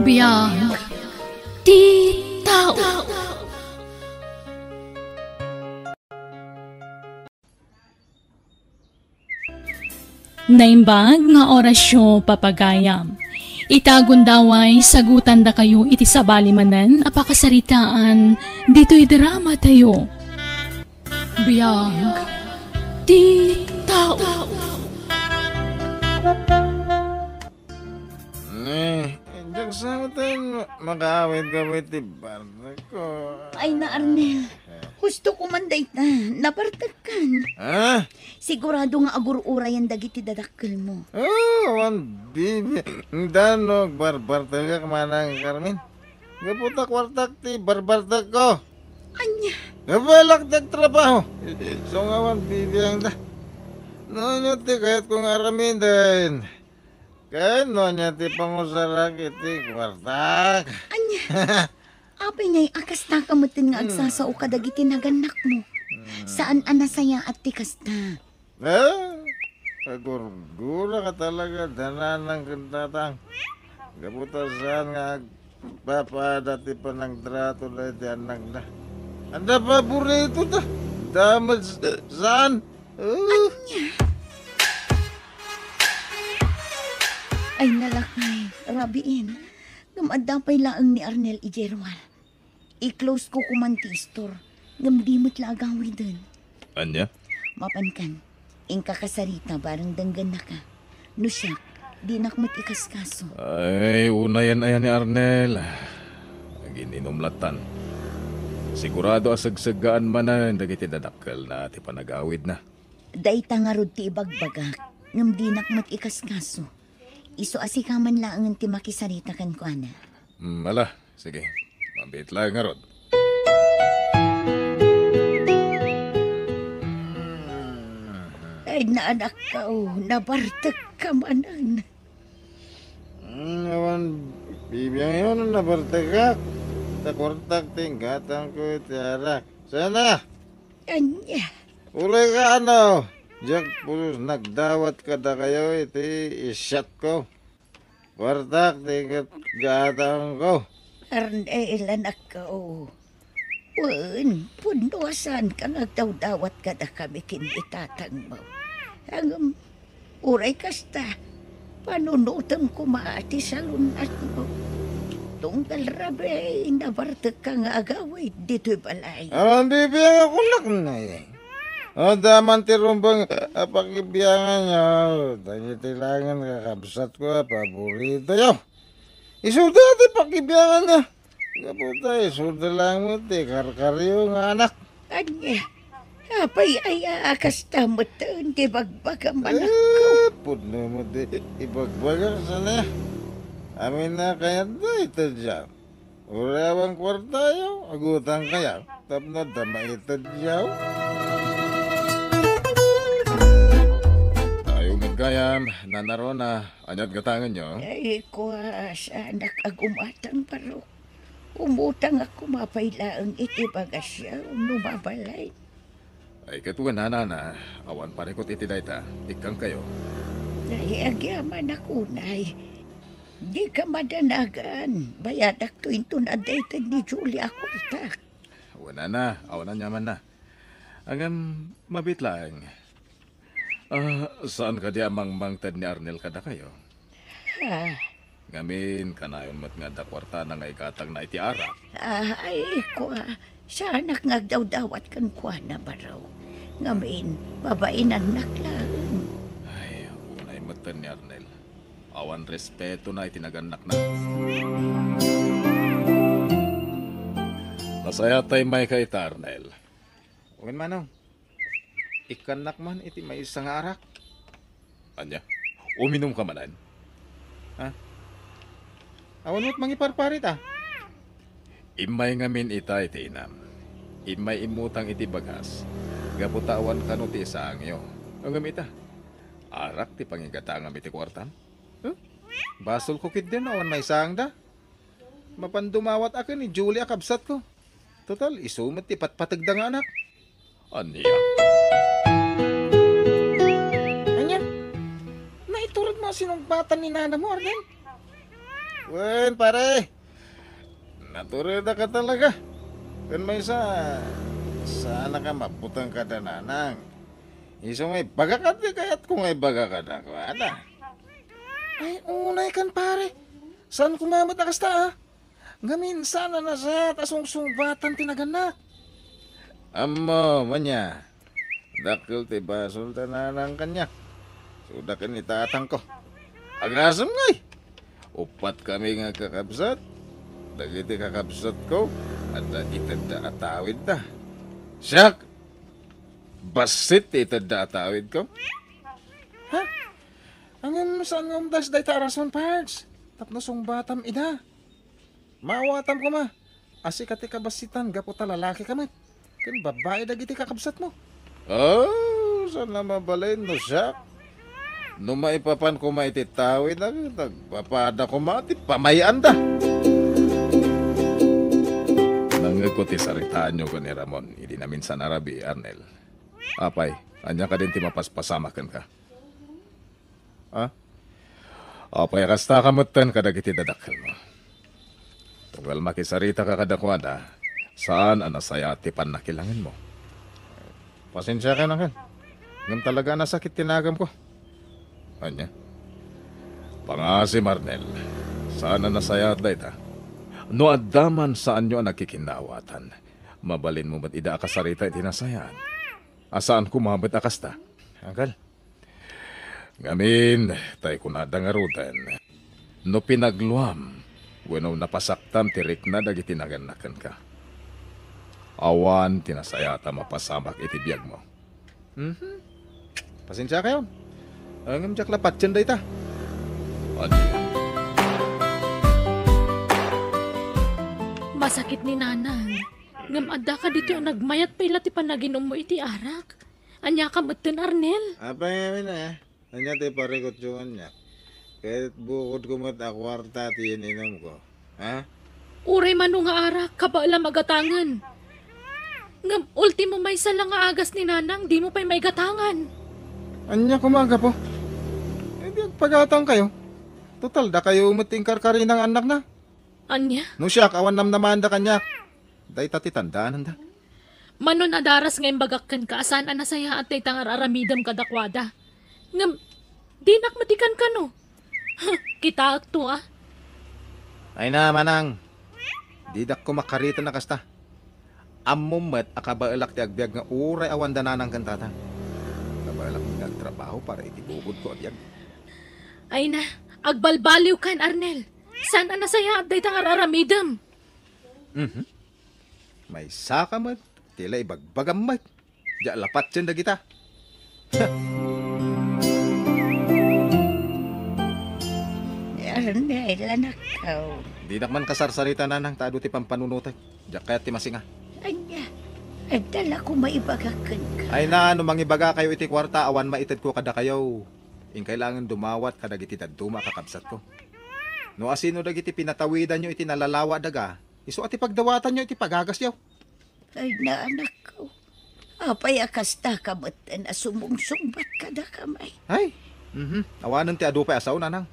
Biyag ti tao. Naimbag nga orasyo papagayam. Itagundaway sagutan da kayo iti sabali manen apakasaritaan dito'y drama tayo. Biyag ti tao. Diyan sa tayo makaawit-gawit ti barda ko. Ay na, Arnel. Gusto ko man day na. Nabartakan. Ha? Sigurado nga agur-ura yan dagiti dadakkel mo. Wan bibi. Danog barbartag ka manang Carmen. Gaputak wartak ti barbartag ko. Anya? Gabalak tag trabaho. So nga wan bibi ang da. Noon ti kahit kung aramin din. Kahit noon ti pangusarak iti wartak. Anya? Apay ngay akas na kamutin nga agsasao ka dagiti naganak mo. Saan anasaya at tikas na? Agurgura ka talaga, danan ng kantatang. Gaputasan nga papadati pa ng trato na anak na. Anda paborito ta. Damad saan? Anya? Ay nalakay, rabiin. Ngamadapay laang ni Arnel Ijerwal. I-close ko kumantistor. Ngamdimot lagawi dun. Anya? Mapankan, ingka kasarita barang danggan na ka. No siya, di nakmat ikaskaso. Ay, una yan ayan ni Arnel. Nagininumlatan. Sigurado asagsagaan man na dagiti dadakkel na ti panagawid na. Dayta nga rod ti ibagbagak. Ngam di nakmat ikaskaso. Iso asikaman laang ti makisarita kan ko, ana. Ala, sige. Mabit lang nga rod. Ay, naanak ka, nabartag ka manan. Awan, bibiyang yun, nabartagak. Takwartak tingkatan ko iti arak. Sana? Anya? Ulay ka ano? Diyak pulos nagdawat ka da kayo iti isyat ko. Wartak tingkat gatang ko. Arnel, anak ka, Wan, punduasan ka nagdaw-dawat ka da kami kinitatang mo. Ang uray kasta, panunutan ko maati sa lunat mo. Tunggal rabe, nabartag ka nga agaway dito'y balay. Ang bibiyang ako lak na eh. O daman ti rumbang pakibiyangan nyo. Tangitilangan kakabsat ko, paborito nyo. Isuda ti pakibiyangan nyo. Kaputa, isuda lang mo ti karkaryo nga anak. Anya, apay ay aakas tamot di bagbaga manak ko. Puno mo ti ibagbaga sana. Amin na kaya do ito dyan. Urawang kwarta yaw, agutang kaya. Tapno dama ito dyan. Gayam, nanaro na anyat gatangan nyo. Ay, kuha sa anak agumatang paro. Umutang ako mapailaang iti bagasya, numabalay. Ay, katuan na, awan parekot iti dayta, ikang kayo. Ay, agyaman ako, nay. Di ka madanagan. Bayadak to into na dayta ni Julia Kurtak. Wana na, awan na nyaman na. Agam, mabit lang. Saan ka di amang mangtad ni Arnel kada kayo? Ngamin, kanayon mat nga dakwarta na nga ikatang na iti arak. Ay, kuha. Sa anak ngagdaw-dawat kan kuha na baraw. Ngamin, babain ang naklaan. Ay, unay matan ni Arnel. Awan respeto na itinaganak na. Masaya tayo may kay Arnel. Uwin manong. Ikanak man iti may isang arak. Anya, uminom ka manan. Ha? Awan mo't mangiparparit Imay ngamin ita iti inam. Imay imutang iti bagas. Gaputawan ka no ti isangyo. Ang gamita. Arak ti pangigatangam iti kwartam. Basol ko kid din awan may isang da. Mapandumawat akin ni Julia kabsat ko. Total, isumat ti patpatagda nga anak. Anya? Anya? Naiturod mo sinumpatan ni nana mo, Arnel? Wen, pare. Natural na ka talaga. Kan may sana ka maputang ka na nanang. Iso ngay baga ka di kaya't kung ngay baga ka na ko. Ana? Ay, unay kan pare. Saan kumamat na kasta ah? Ngamin sana na sa tasong sumbatan tinaganak. Amo, manya. Dakil ti basol tananang kanyak. Sudah kan itatang ko. Agasam ngay. Upat kami nga kakabsat. Dagiti kakabsat ko. At itanda atawid na. Siyak! Basit itanda atawid ko. Ha? Angin saan nga umdas day tarason parts? Tapnosong batam ida. Maawatam ko ma. Asi kati kabasitan gapo ta lalaki kami. Kan babae dagiti kakabsat mo. Oh, saan na mabalain no siya? No maipapan ko maititawid na, nagpapada ko mati, pamayan da. Nangagkuti sa ritaan nyo ko ni Ramon, hindi namin sa narabi, Arnel. Apay, anya ka din ti mapaspasamakan ka. Ha? Apay, kasta kamutan kadagiti dadakal mo. Tunggal makisarita ka kadakwada, saan anasaya ti panakilangin mo? Pasensya ka na kan. Ngam talaga nasakit tinagam ko. Anya? Pangasi Marnel, sana nasayat da ita. No adaman saan nyo nakikinawatan. Mabalin mo ba't ida akasarita iti nasayaan? Asaan kumabot akasta? Angkal? Ngamin, tay kunada nga rutan. No pinagluam, weno napasaktam tirik na dagiti naganakan ka. Awan, tinasayata mapasamak iti biyag mo. Pasensya kayo. Ang jak lapat dyan da ita. Ano? Masakit ni nanang. Ngam adda ka dito ang nagmayat pa ila ti panaginom mo iti arak. Anya ka maten Arnel. Apa nga na anya ti parikot yung anya. Kahit bukod ko mat akwarta ti ininom ko. Ha? Uray mano nga arak, kabaala magatangan. Ngam ultimo may sala nga agas ni nanang, di mo pa'y may gatangan. Anya kumaga po. Hindi paghatang kayo. Total da kayo umatingkar karin ng anak na. Anya? No siya, kawan naman da kanya. Day tati tandaan da. Mano na daras ngayon bagakkan ka, asan anasaya at tay tangar aramidam kadakwada. Ngam, dinak matikan ka no. Kita akto ah. Ay na, manang. Didak ko makarita na kasta. Amumet akabaelak ti agbyag nga uray awan dananang kantata. Kabaelak nagtrabaho para itibubod ko agbyag. Ay na, agbalbaliw kan Arnel. Saan anasaya at day tangar aramidam? May saka mat, tila ibagbagam mat. Diya lapat dyan da kita. Arnel, anak ko. Di nakman kasarsarita nanang tado ti pampanunutay. Diya kaya ti masinga. Anya, adala ko maibagakan ka. Ay na, no mangibaga kayo iti kwarta, awan maitid ko kada kayo. In kailangan dumawat kadagiti daduma kakabsat ko. No asino dagiti pinatawidan nyo iti nalalawa daga, iso ati pagdawatan nyo iti pagagas yaw. Ay na, anak ko. Apay akasta ka ba't na sumungsumbat ka da kamay. Ay, awanan ti adupay asaw nanang.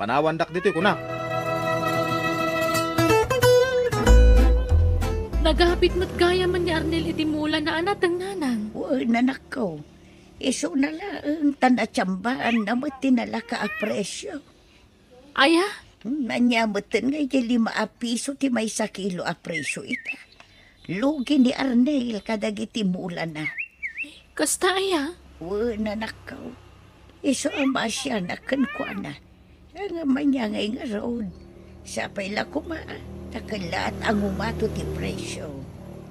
Panawandak dito kunak. Nagapit mat gaya man ni Arnel iti mula na anat ang nanang. Uy, anak ko. Iso na lang tanatsambaan na matinala ka apresyo. Aya, Nanyamutin nga iti 5 piso ti may 1 kilo apresyo ita. Lugi ni Arnel kadagiti mula na. kasta aya. Uy, anak ko. Iso ang masya na kankwa na. Ang manyangay nga road. Sa pala kuma, nakalat ang umato ti presyo.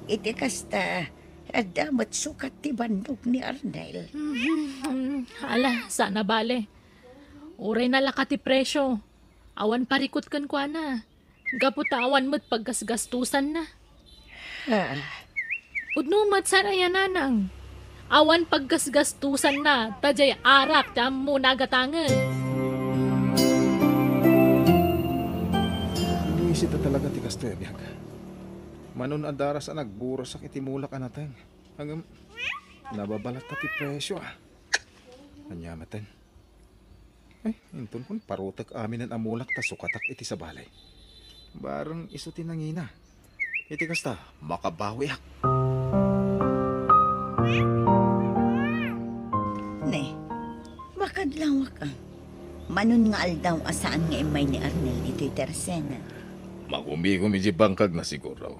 Iti kasta, adamat sukat ti bandog ni Arnel. Hala, sana bale. Uray na lakati presyo. Awan parikot kan kwa na. Gaputa awan mo't paggasgastusan na. Ha, Udno mat saraya nanang. Awan paggasgastusan na. Tajay arak tam mo nagatangan. Inisita talaga ti kasto biyag. Manon adaras ang nagburas iti mulak anateng. Hanggang nababalat na ti presyo ah. Anyamatan. Ay, inton kun parutak amin ang amulak ta sukatak iti sa balay. Barang iso tinangina. Iti kasta, makabawi ak. Ne, makadlaw ka. Manon nga aldaw asaan nga imay ni Arnel ito'y tersena. Magumi-gumi di bangkag na siguro.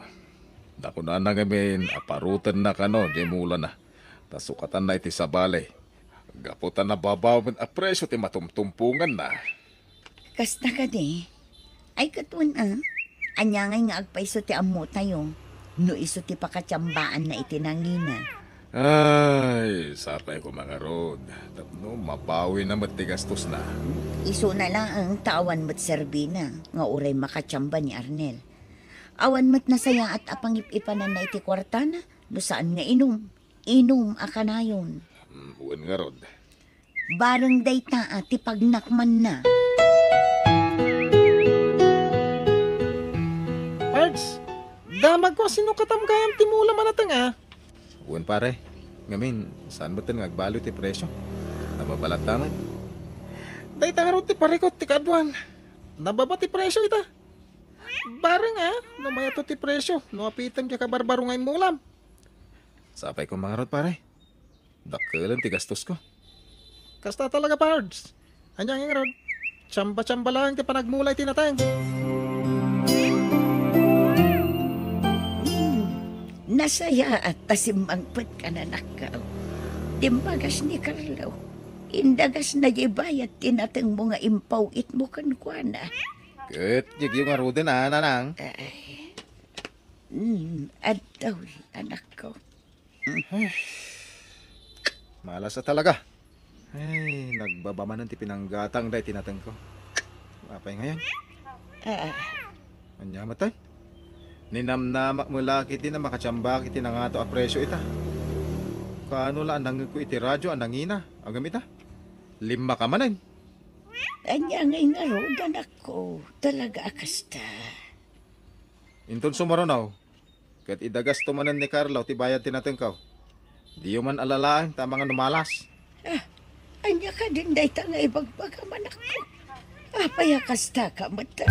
Dako na ngamin, aparutan na kano, di mula na. Tasukatan na iti sa balay. Gaputan na babaw a presyo ti matumtumpungan na. Kasta ka di, ay katun anyangay nga agpaiso ti ammo tayo. No iso ti pakatsambaan na itinangina. Ay, sapay ko mga rod. Tapno, mabawi na matigastos na. Iso na lang ang tawan mo't serbina, nga uray makatsamba ni Arnel. Awan mo't nasaya at apangip-ipanan na iti kwartana, no saan nga inom. Inom akanayon. Buwan nga rod. Barang dayta ti pagnakman na. Pards, damag ko sino katamgayam timula manatang Buwan pare. Ngamin, saan ba ito ngagbalo ti presyo? Nababalat taman. Day tangarot ti parikot ti kadwan. Nababa ti presyo ita. Barang namaya to ti presyo. No apitan ka kabarbaro ngay mulam. Sapay ko mga rod pare. Dakkelan ti gastos ko. Kasta talaga Pards. Anyang nga rod. Tsamba-tsamba lang ti panagmulay tinatang. Nasaya at tasimangpet ka na nakaw. Timbagas ni Carlo. Indagas na jibayat tinatang mga impaw it mo kankwana. Ket, yung nga rodin nanang. Adaw, anak ko. Malas na talaga. Ay, nagbabamanan ti pinanggatang day tinatang ko. Apay ngayon. Anya matay. Ninamnamak mo laki ti na makatsamba kiti na nga to a presyo ita. Kaano la anang ko iti radyo anangina. Agam ita. 5 ka manan. Anya ngay nga road, anak ko. Talaga akasta. Inton sumaronaw. Kat idagas tumanan ni Carlo ti bayad tinatang ko. Di man alalaan ta mga numalas. Anya ka din day nga ibagbagam anak ko. Apay akasta ka mata.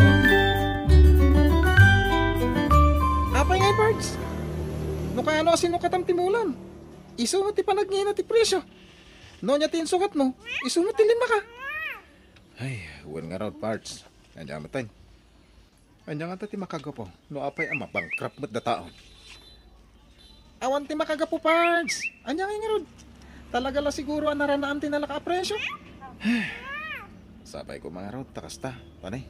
Apay ngay Pards. No kano sino katamtimulan. Isunod ti panagngina ti presyo. No nya tin sukat mo. Isunod ti 5 ka. Ay, huwag nga raw parts. Nandiyan matay. Nandiyan nga ti makagapo. No apay ang mabangkrap mo't dataon. Awan ti makagapo Pards. Anyang nga rod. Talaga la siguro ang naranaan ti nalaka presyo. Sabay ko mga raw, takasta. Panay.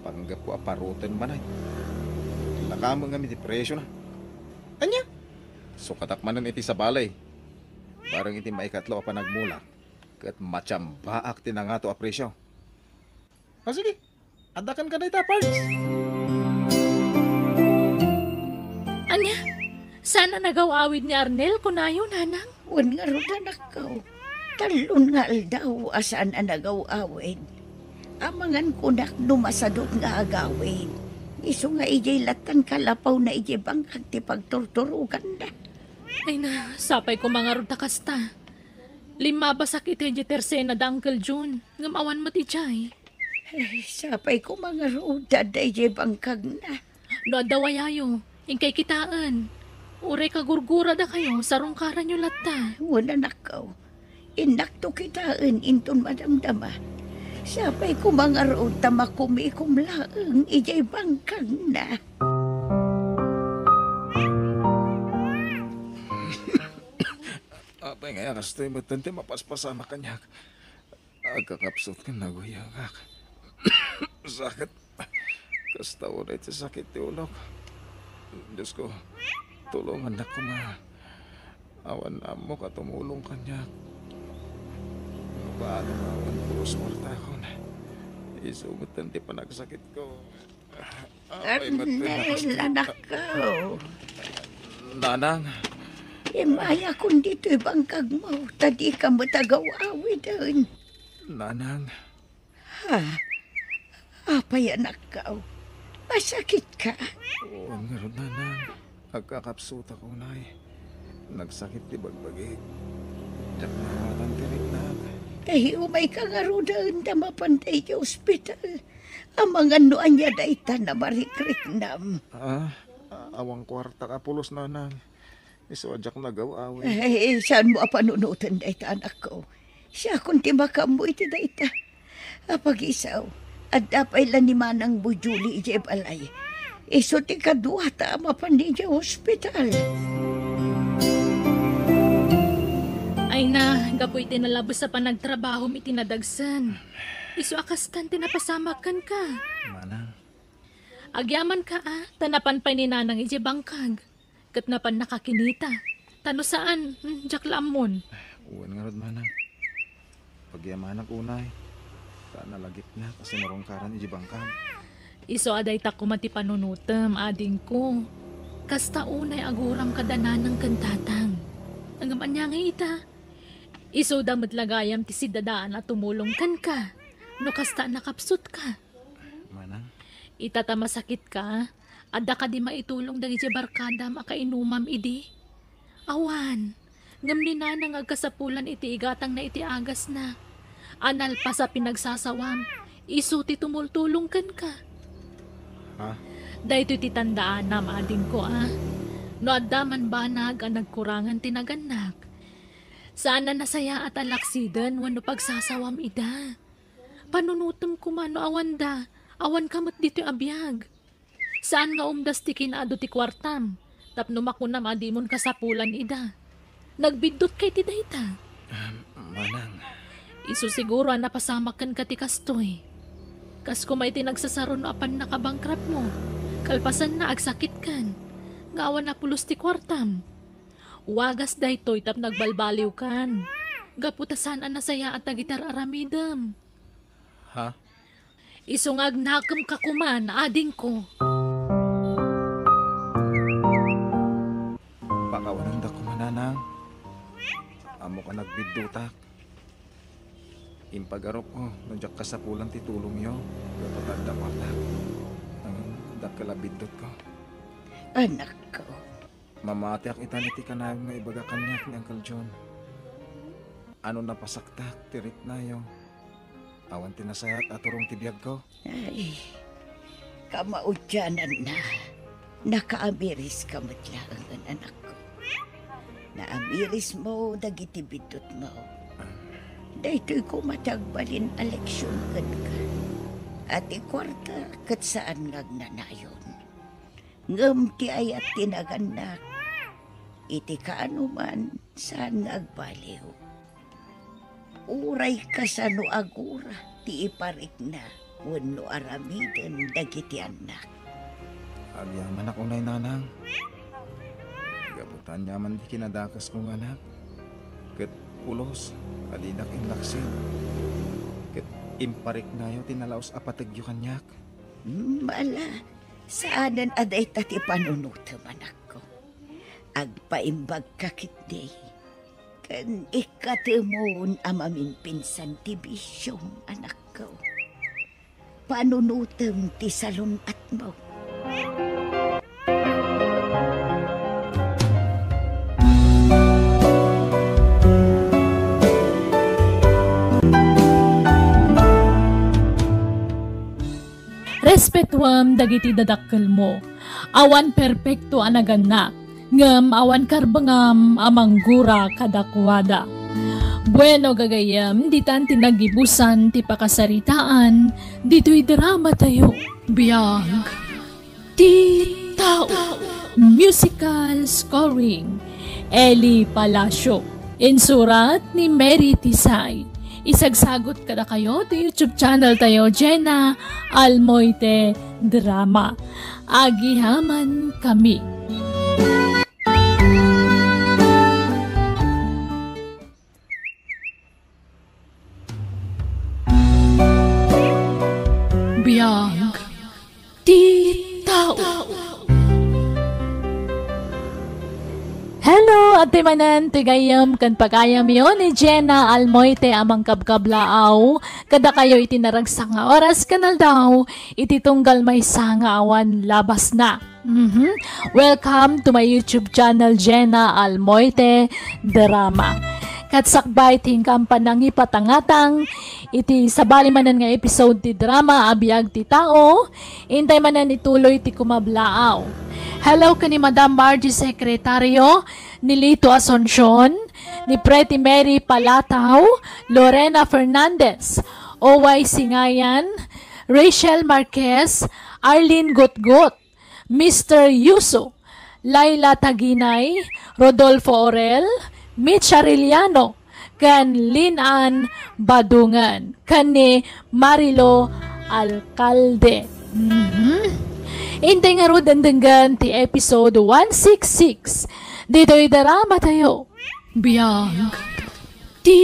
Panggapo aparutan manay. Nakamo nga mi ti presyo na. Anya? Sukatak manan iti sa balay. Barang iti maikatlo pa nagmula. Kat matsambaak ti na nga to a presyo. O sige. Adakan ka na ita Pards. Anya, sana nagawawid ni Arnel kunayo nanang. Wan nga road, anak ko. Talon nga aldaw asaan ang nagaw-awid. Amangan kunak numasadot nga agawid. Iso nga ijay latan kalapaw na ijay bangkag ti pagturturugan na. Ay na, sapay ko mga ruta kasta. 5 ba sakit yung tersena da Uncle June. Ngamawan mo ti Chay. Ay, sapay ko mga roda da ijay bangkag na. No adawayayo, ingkay kitaan. Uray kagurgura da kayo, sarong karan nyo lata. Wala nakaw. Inakto kitaan inton madamdama. Sapay ko mga roda makumikom laeng ijay bangkag na. Apay nga kastoy matante mapaspasama kanyak. Agkakapsot ka naguyagak. Sakit. Kasta ulit sa sakit ti ulok. Diyos ko, tulungan na ko ma. Awan na mo katumulong kanyak. Ano ba ano awan puro swarta ko na. Isugutan ti panagsakit ko. Arnel, anak ko. Nanang. Imaya kung dito'y bangkag mo, tadi ka matagaw-awi doon. Nanang. Ha? Apay anak ka. Masakit ka. Oo nga ron, nanang. Agkakapsuta ko na eh. Nagsakit ti bagbagi. Diyak na awatan ti ritnag. Dahil umay ka nga roon na mapantay ka ospital. Ang mga noan niya na ita na marikriknam. Awang kwarta ka pulos na nang. Isodyak na gaw-awin. Ay, saan mo panunutan na ita anak ko? Siya kung timakam mo iti na ita. Apag-isaw, at dapay lang ni Manang Bujuli ije balay. Iso ti kadua ta mapan niya hospital. Ay na, gapoy tinalabos sa panagtrabaho mi tinadagsan. Isu akastan tinapasamakan ka. Manang, Agyaman ka tanapan pa ni nanang ije bangkag. Kat napan nakakinita. Tano saan? Jak lamon. uwan nga rod manang. Pagyaman ang unay. Saan nalagip na kasi marongkaran ijibangkan. Iso aday ta kumati panunutem, ading ko. Kasta unay aguram kadanan ng kantatang. Ang amanya nga ita. Iso damot lagayam ti sidadaan at tumulong kan ka. No kasta nakapsut ka. Manang, Ita ta masakit ka. Adda ka di maitulong dagi ti barkada makainumam idi. Awan. Ngam ni nanang agkasapulan iti igatang na iti agas na. Anal pa sa pinagsasawam. Iso ti tumultulong kan ka. ha? Dahito ti tandaan na maading ko No addaman banag ang nagkurangan tinaganak. Sana nasaya at alaksiden wano pagsasawam ida. Panunutom ko man no awanda. Awan kamot dito abiyag. Saan nga umdas ti kinaado ti kwartam. Tapno makunam adimon kasapulan ida. Nagbidot kay ti dayta. Manang, Isu siguro napasamakan ka ti kastoy. Kas kumay tinagsasaron apan nakabangkrap mo. Kalpasan na agsakit kan. Ngawan na pulos ti kwartam. Wagas daytoy tap nagbalbaliw kan. Gaputasan ang nasaya at nagitar aramidam. ha? Isungag nakam kakuman ading ko. Pakawanan da ko mananang. Amo ka nagbidutak. Impagarop ko, nandiyak ka sa pulang titulong yo. Kapatanda ko na. Ang dakalabidot ko. Anak ko, Mamati ak itaniti ka na nga ibaga kanyak ni Uncle John. Ano na pasaktak, tirik na yo. Awan tinasayat at turong tibiyag ko. ay, kamaudyanan na. Nakaamiris ka matlang ang anak ko. Naamiris mo, dagiti bidot mo. Daytoy ko matagbalin eleksyon kan ka. At ikwarta kat saan ngagnanayon. Ngam ti ayat tinaganak. Iti kaanuman saan ngagbaliw. Uray ka sa no agura ti iparik na wano aramiden dagiti anak. Agyaman ako na nanang. Gabutan yaman di kinadakas kong anak. Kat ulos, kalinak inlaksin. Kat imparik na yo tinalaos apatagyo kanyak. Mala, saanan aday tati panunutam anak ko. Agpaimbag kakit day. Kan ikatemon amamin pinsan ti bisyong anak ko. Panunutam ti salon at mo. Respetuam dagiti dadakkel mo. Awan perpekto anaganak. Ngem awan karbangam amanggura kadakwada. Bueno gagayam, ditan tinagibusan ti pakasaritaan, dito'y drama tayo. Biyag, ti tao. Musical scoring, Eli Palacio. Insurat ni Mary Tisay. Isagsagot kada kayo sa YouTube channel tayo, Jenna Almoite Drama. Agihaman kami. Biyag, ti tao. Hello, ate manan, tigayam, kan pagayam yon ni Jenna Almoite amang kabkablaaw. Kada kayo itinaragsang nga oras kanal daw, ititunggal may sangawan labas na. Welcome to my YouTube channel, Jenna Almoite Drama. Katsakbay ting kampanang ipatangatang iti sabali manan nga episode ti drama abiyag ti tao, intay manan ituloy ti kumablaaw. Hello kani Madam Margie Secretario, ni Lito Asuncion, ni Pretty Mary Palataw, Lorena Fernandez, Oway Singayan, Rachel Marquez, Arlene Gotgot, Mr. Yuso, Laila Taginay, Rodolfo Orel, Mitch Arellano, kan Linan Badungan, kan ni Marilo Alcalde. Intay nga ro dandanggan ti episode 166. Dito'y darama tayo. Biyag ti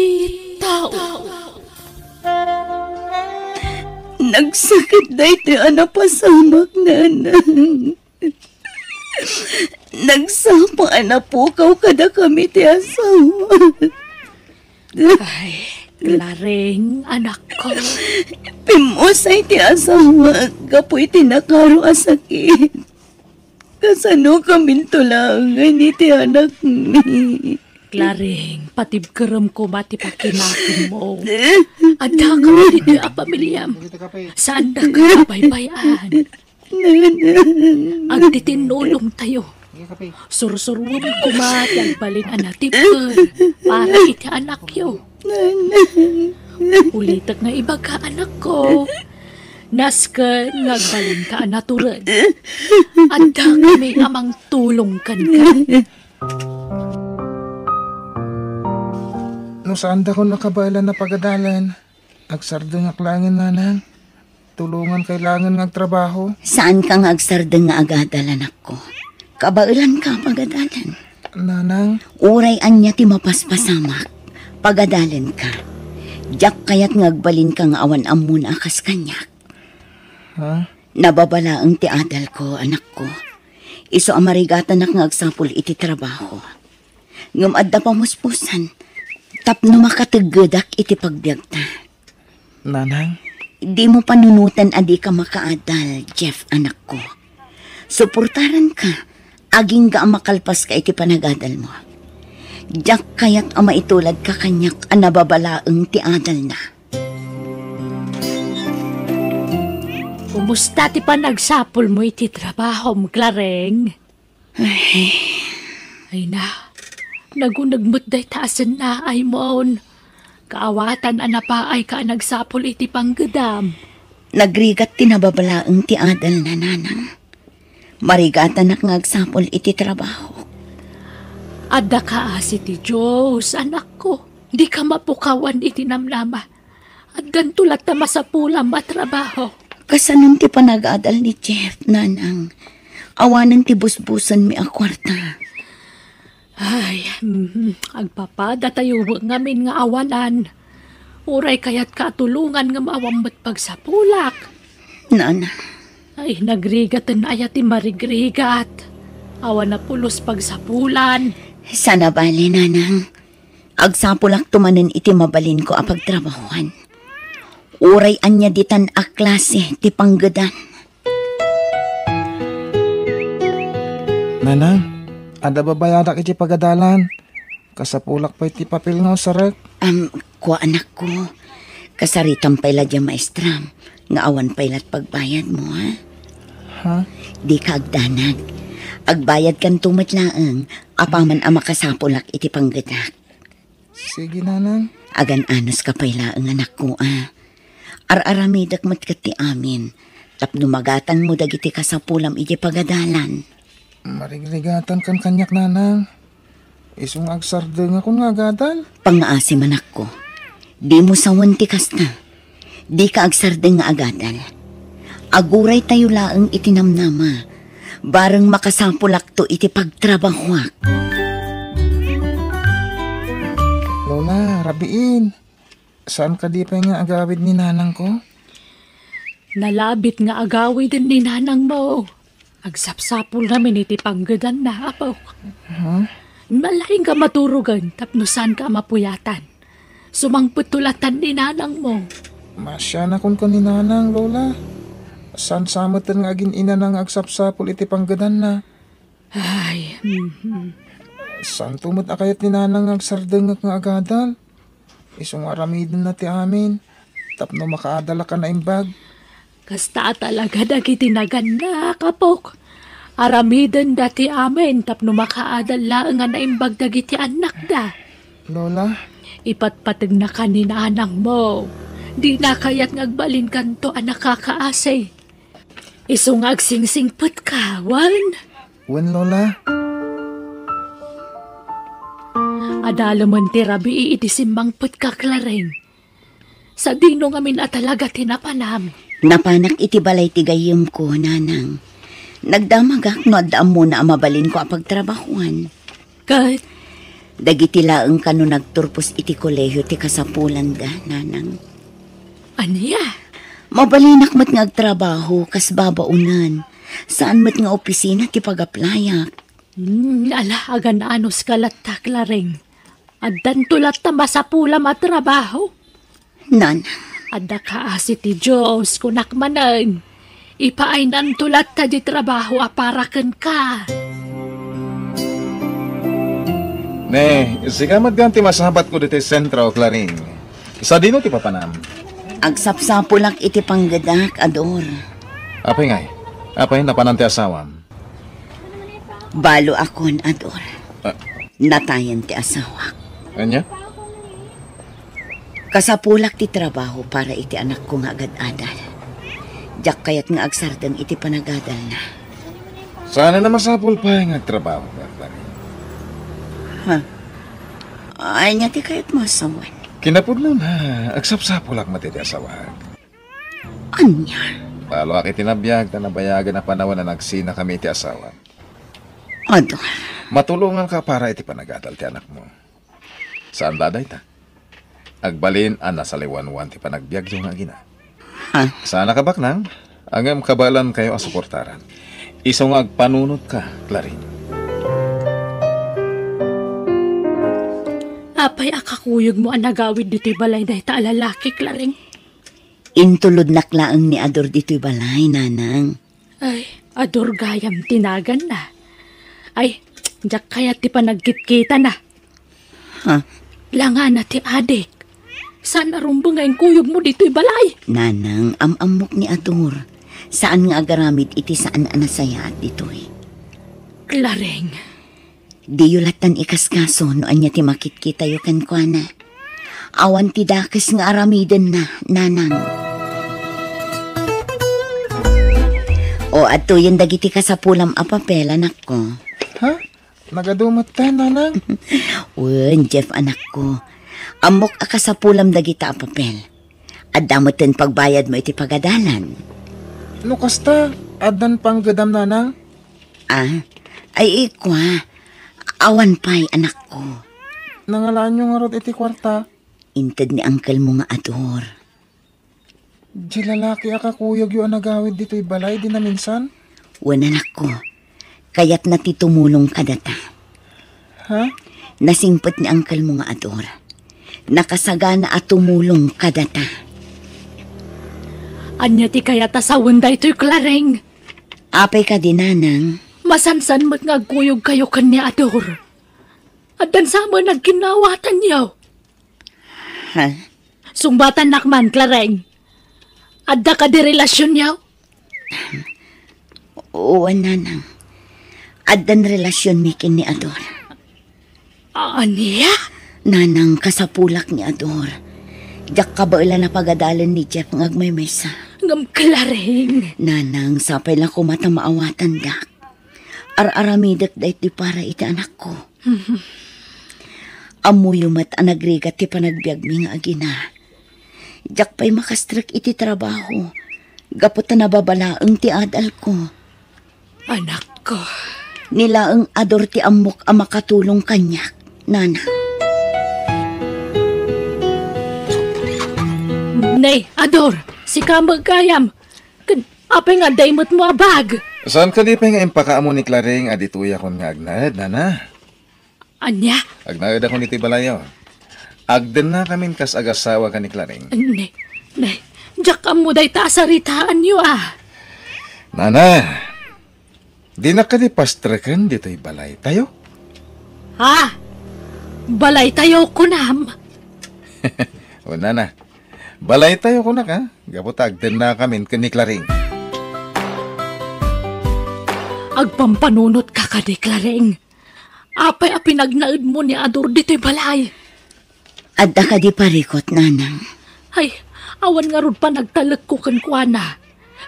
tao. Nagsakit day ti anapasamak nanang. Nagsapa anapukaw kada kami ti asawa. Ay, Klaring, anak ko. Pimusay ti asawa, kapoy tinakaro asakit. Kasano kami tulangan ni ti anak ni. Klaring, patibkaram ko mati pakinakin mo. Ada ka mo dito ang pamilyam. Saan na ka baybayan? Agtitinulong tayo. Sursuruan ko mati ang balin anatip ka para iti anak yo. Ulitak nga iba ka anak ko. Naskan ngagbalin ka anaturan. Ada kami amang tulong kan ka. No saan da ko nakabala na pagadalan? Agsardo nga klangin nanang. Tulungan kailangan ng trabaho. Saan ka nga agsarda nga agadalan ako? Kabailan ka pagadalan. Nanang, Uray anya ti mapaspasamak. Pagadalan ka. Diyak kayat ngagbalin ka nga awan amun akas kanyak. ha? Nababala ang ti adal ko, anak ko. Iso amarigatan nak ngagsapul iti trabaho. Ngam adda pamuspusan. Tapno makatagadak iti pagbiagta. Nanang, Di mo panunutan adi ka makaadal, Jeff, anak ko. Suportaran ka. Aging ga makalpas ka iti panagadal mo. Diyak kayat ama itulad ka kanyak anababalaang ti adal na. Kumusta ti pa nagsapol mo iti trabaho mo, Clareng? Ay na, nagunagmut day taasan na ay moon. Kaawatan anapa ay ka nagsapol iti panggedam. Nagrigat tinababalaang ti adal na nanang. Marigatan nak ngagsapol iti trabaho. Adda ka asi ti Diyos, anak ko. Di ka mapukawan iti namnama. Addan tulat na masapulam at trabaho. Kasanong ti panag-adal ni Jeff, nanang. Awanan ti busbusan mi a kwarta. Ay, agpapada tayo ngamin nga awanan. Uray kayat katulungan nga maawambat pagsapulak. Nana, Ay, nagrigatan na ayat ti marigrigat. Awan na pulos pagsapulan. sana bali, nanang. Agsapulak tumanen iti mabalin ko a pagtrabahuan. Uray anya ditan a klase ti panggedan. nanang, ada babayadak iti pagadalan. Kasapulak pa iti papel nga sarek. Kwa anak ko. Kasaritan pala dya maestram. Nga awan pailat pagbayad mo, ha? Ha? Di ka agdanag. Agbayad kan tumatlaang. Apaman ang makasapulak iti panggedak. Sige nanang. Agan anos ka pailaang anak ko, ah. Ar-aramidak matkati amin. Tapno magatang mo dagiti kasapulam iti pagadalan. Marigrigatan kan kanyak nanang. Isong agsardo nga kung ngagadal. Pangaasim anak ko. Di mo sawan ti kasta. Di ka agsardeng nga agadal. Aguray tayo laang itinamnama. Barang makasapulak to iti pagtrabahuak. Lola, rabiin. Saan ka di pa nga agawid ni nanang ko? Nalabit nga agawi din ni nanang mo. Agsapsapul namin iti panggedan na apaw. Malaking ka maturugan tapno saan ka mapuyatan. Sumangputulatan ni nanang mo. Masya na kun ni nanang, Lola. Saan samatan nga agin ina nang agsapsapul iti panggadan na. Ay, Saan tumot na kayat ni nanang agsardeng nga agadal? Isong aramidin na ti amin. Tapno makaadala ka na imbag. Kasta talaga dagiti naganda, kapok. Aramiden dati amin tapno makaadala nga naimbag dagiti anak da. Lola, Ipatpatag na ka ni nanang mo. Di na kaya't ngagbalin kanto ang nakakaasay. Isong agsingsingput ka, wan. wen Lola. Adalaman ti rabi iitisimbang put ka, Clareng. Sa dino ngamin at talaga tinapanam. Napanak iti balay ti gayem ko, nanang. Nagdamagak no addaam mo na mabalin ko apag trabahuan. Kat, Dagiti laeng kano nagturpos iti kolehiyo ti kasapulan da, nanang. aniya? Mabalinak mat nga agtrabaho kas babaunan. Saan mat nga opisina ti pagaplayak. Agan anos kalat ta, Clareng. Addan tulat ta masapulam at trabaho. Nanang, Adda ka asi ti Diyos kunakmanan. Ipaay nan tulat ta di trabaho aparaken ka. Ne, sigamat ganti masahabat ko dito sentro, Claring. Isa dino ti papanam. agsapsapulak iti panggadak, Ador. Apay ngay? Apay napanan ti asawam. Balo akon, Ador. Ah. Natayan ti asawak. Anya? Kasapulak ti trabaho para iti anak ko nga agad-adal. Diyak kayat nga agsardang iti panagadal na. Sana na masapul pa yung agtrabaho, Claring. Ha? Ay nga ti kayat masawan. Kinapudno na, agsapsapulak matiti asawag. Anya? Palo aki tinabiyag na nabayagan na panawan na nagsina kami iti asawa. Ador. Matulungan ka para iti panagadal ti anak mo. Saan daday ta? Agbalin an nasa liwanwan ti panagbiag yung nga gina. Ha? Sana ka baknang, angam kabalan kayo asuportaran. Isong agpanunod ka, Claring. Apay akakuyog mo ang nagawid dito'y balay dahi ta alalaki, Clareng. Intulod naklaang ni Ador dito'y balay, nanang. Ay, ador gayam tinagan na. Ay, diyak kaya ti panagkitkita na. Ha? Langa na ti adik. Saan arumbang ngayong kuyog mo dito'y balay? Nanang, amamok ni Ador. Saan nga agaramid iti saan anasaya at dito'y? Clareng. Di yulatan ikaskaso no anya ti makitkita yu kan kwa na. Awan ti dakes nga aramiden na, nanang. O ato yung dagiti kasapulam a papel, anak ko. Ha? Nagadumat ka, nanang? Wen, Jeff, anak ko. Amok a kasapulam dagita a papel. Adamutin pagbayad mo iti pagadalan. No kasta, adan pang gadam, nanang? Ah, ay ikwa. Awan pa'y, anak ko. Nangalaan nyo nga rod iti kwarta. Inted ni uncle mo nga Ador. Di lalaki akakuyog yung nagawid dito'y balay, di na minsan. Wen, anak ko. Kaya't natitumulong ka data. Ha? Nasingpet ni uncle mo nga Ador. Nakasagana at tumulong ka data. Anya ti kaya tasawon da ito'y Clareng. Apay ka din, nanang. Masansan mo't ngagkuyog kayo kanya ador. At dan sama nagkinawatan niyo. Ha? Sumbatan nakman, Clareng. Adda ka di relasyon niyo. Oo, nanang. Adan relasyon mikin ni Ador. Aniya? Nanang kasapulak ni Ador. Diyak ka ba ila na pagadalan ni Jeff ngagmay mesa? Ngam Clareng. Nanang, sapay lang kumata maawatan dak. Ar-aramidak da iti para iti anak ko. Amuyumat ang nagrigat ti panagbiag mi nga agina. Diyak pa'y makastrak iti trabaho. Gapot na nababalaang ti adal ko. Anak ko. Nilaang Ador ti amok ang makatulong kanyak, nana. Nay, ador. Si Kamag Kayam. Apay nga daimot mo abag. Saan ka di pa nga impakaamo ni Claring adituya kon nga agnad, nana? Anya? Agnad ako ni Tibalayo. Agden na kamin kas agasawa ka ni Claring. Nay, diyak mo day tasaritaan niyo ah. Nana, di na ka di pastrekan dito'y balay tayo? Ha? Balay tayo kunam. O nana, balay tayo ko na ka. Gaputag din na kami kaniklaring. Agpampanunot ka kadeklareng. Apay a pinagnaid mo ni Ador dito'y balay. Adda ka di parikot, nanang. Ay, awan nga rod pa nagtalag ko kankwana.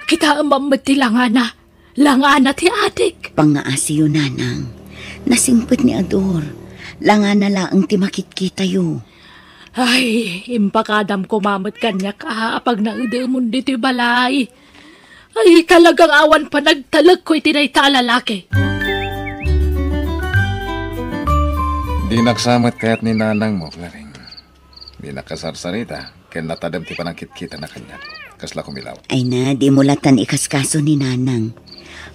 Kita ang mamatilangan langana ti adik. Pangaasiyo, nanang. Nasingpit ni Ador. Langana laang ti makit-kita yu. Ay, impakadam ko mamat kanya ka apag naide mo dito'y balay. Ay, talagang awan pa nagtalag ko'y tinay ta lalaki. Di naksamat kaya't ni nanang mo, Claring. Di nakasarsarita, kaya natadam ti panangkit-kita na kanya. Kasla kumilaw. Ay na, di mo latan ikaskaso ni nanang.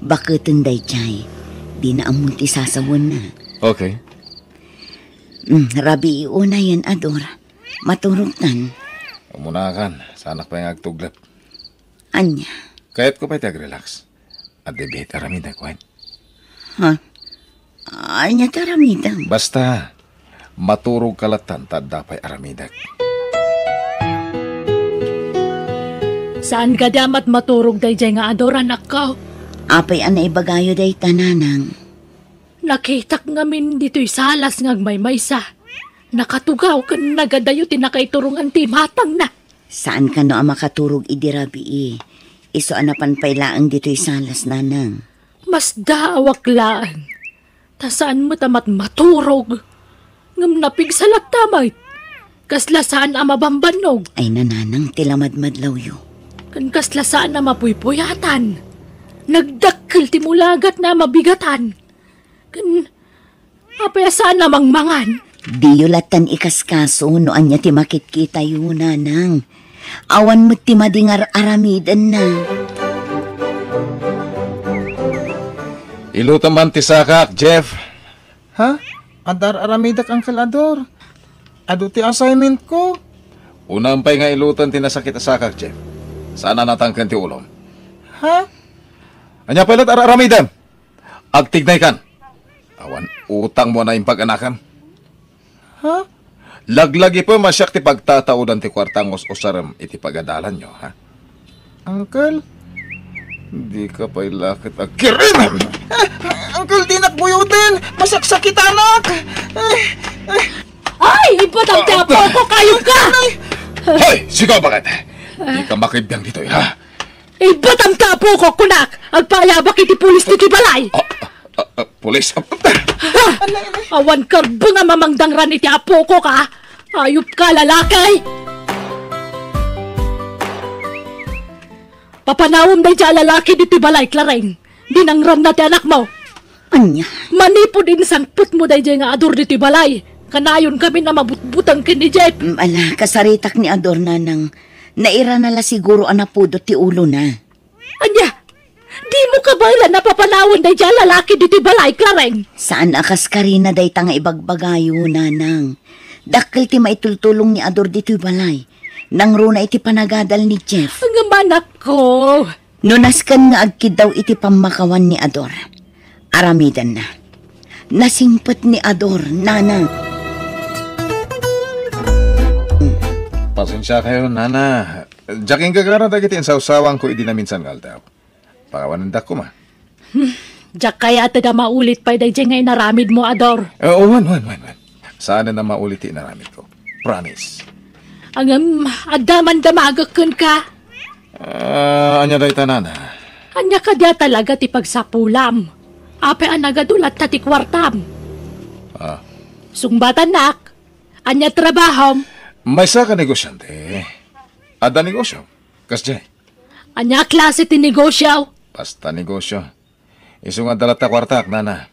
Bakit day chay? Di na amon ti sasawon na. Okay. Rabi iuna yan, Ador. Maturog tan. Umunakan, sa anak pa yung agtuglap. Anya? Kaya't ko pa relax. At debate aramida ko. Ha? Anya taramidang. Basta, maturog kalatan tadapay aramidak. Saan ka damat maturog day jay nga Ador anak ko? Apay anay bagayo day tananang. Nakitak ngamin dito'y salas ngagmaymaysa. Nakatugaw ka nagadayo tinakaiturungan ti matang na. Saan ka no ang makaturog idirabi Iso anapan pailaang dito'y salas, nanang. Mas daawak laan. Ta saan mo tamat maturog? Ngam napigsalat tamay. Kasla saan ang mabambanog? Ay nananang tilamadmadlaw yu. Kan kasla saan na mapuypuyatan. Nagdakkel ti mulagat na mabigatan. Kan apaya saan na mangmangan. Di yulatan ikaskaso no anya ti makitkita yu, nanang. Awan mo ti madingar aramidan na. Ilutan man ti sakak, Jeff. Ha? Adar aramidak Uncle Ador. Ado ti assignment ko. Unang pa'y nga ilutan ti nasakit sa sakak, Jeff. Sana natangkan ti ulom. Ha? Anya pala aramidan. Agtignay kan. Awan, utang mo na yung pag-anakan. Ha? Laglagi po masyak ti pagtataudan ti kwartangos o saram iti pagadalan nyo, ha? Uncle? Hindi ka pa'y lakit agkirin! Uncle, di nakbuyutin! Masaksakit anak! Ay! Ipatagtapo ko kayo ka! Hoy! Sigaw bakit? Di ka makibiyang dito, ha? Ipatagtapo ko kunak! Agpayabak iti pulis ti balay! Pulis? Awan karbo nga mamangdang ran iti apo ko ka! Ayop ka lalaki! Papanawom day siya lalaki diti balay, Clareng. Dinangran na ti anak mo. Anya? Manipo din sangput mo day nga Ador diti balay. Kanayon kami na mabutbutang kin ni Jeff. Ala, kasaritak ni Ador, nanang. Naira na la siguro anapudot ti ulo na. Anya, di mo ka ba ila napapanawon day siya lalaki diti balay, Clareng? Saan akas karina day tanga ibagbagayo, nanang. Dakkel ti maitultulong ni Ador dito'y balay. Nang runa iti panagadal ni Jeff. Ang manak ko. Nunaskan nga agkid daw iti pamakawan ni Ador. Aramidan na. Nasingpet ni Ador, nanang. Pasensya kayo, nana. Jaking gagara dagitin sa usawang ko idi na minsan ngaldaw. Pakawanan dak ko ma. Diyak kaya tada maulit pa day nga inaramid mo, Ador. Wan. Saan na maulit inaramid ko? Promise. Ang adaman damagakun ka. Anya day tanana. Anya ka dia talaga ti pagsapulam. Ape ang nagadulat ta ti kwartam. Sungbatan nak. Anya trabahom. May sa ka negosyante. Ada negosyo. Kasjay. Anya klase ti negosyo. Basta negosyo. Isungan dalata kwartak, nana.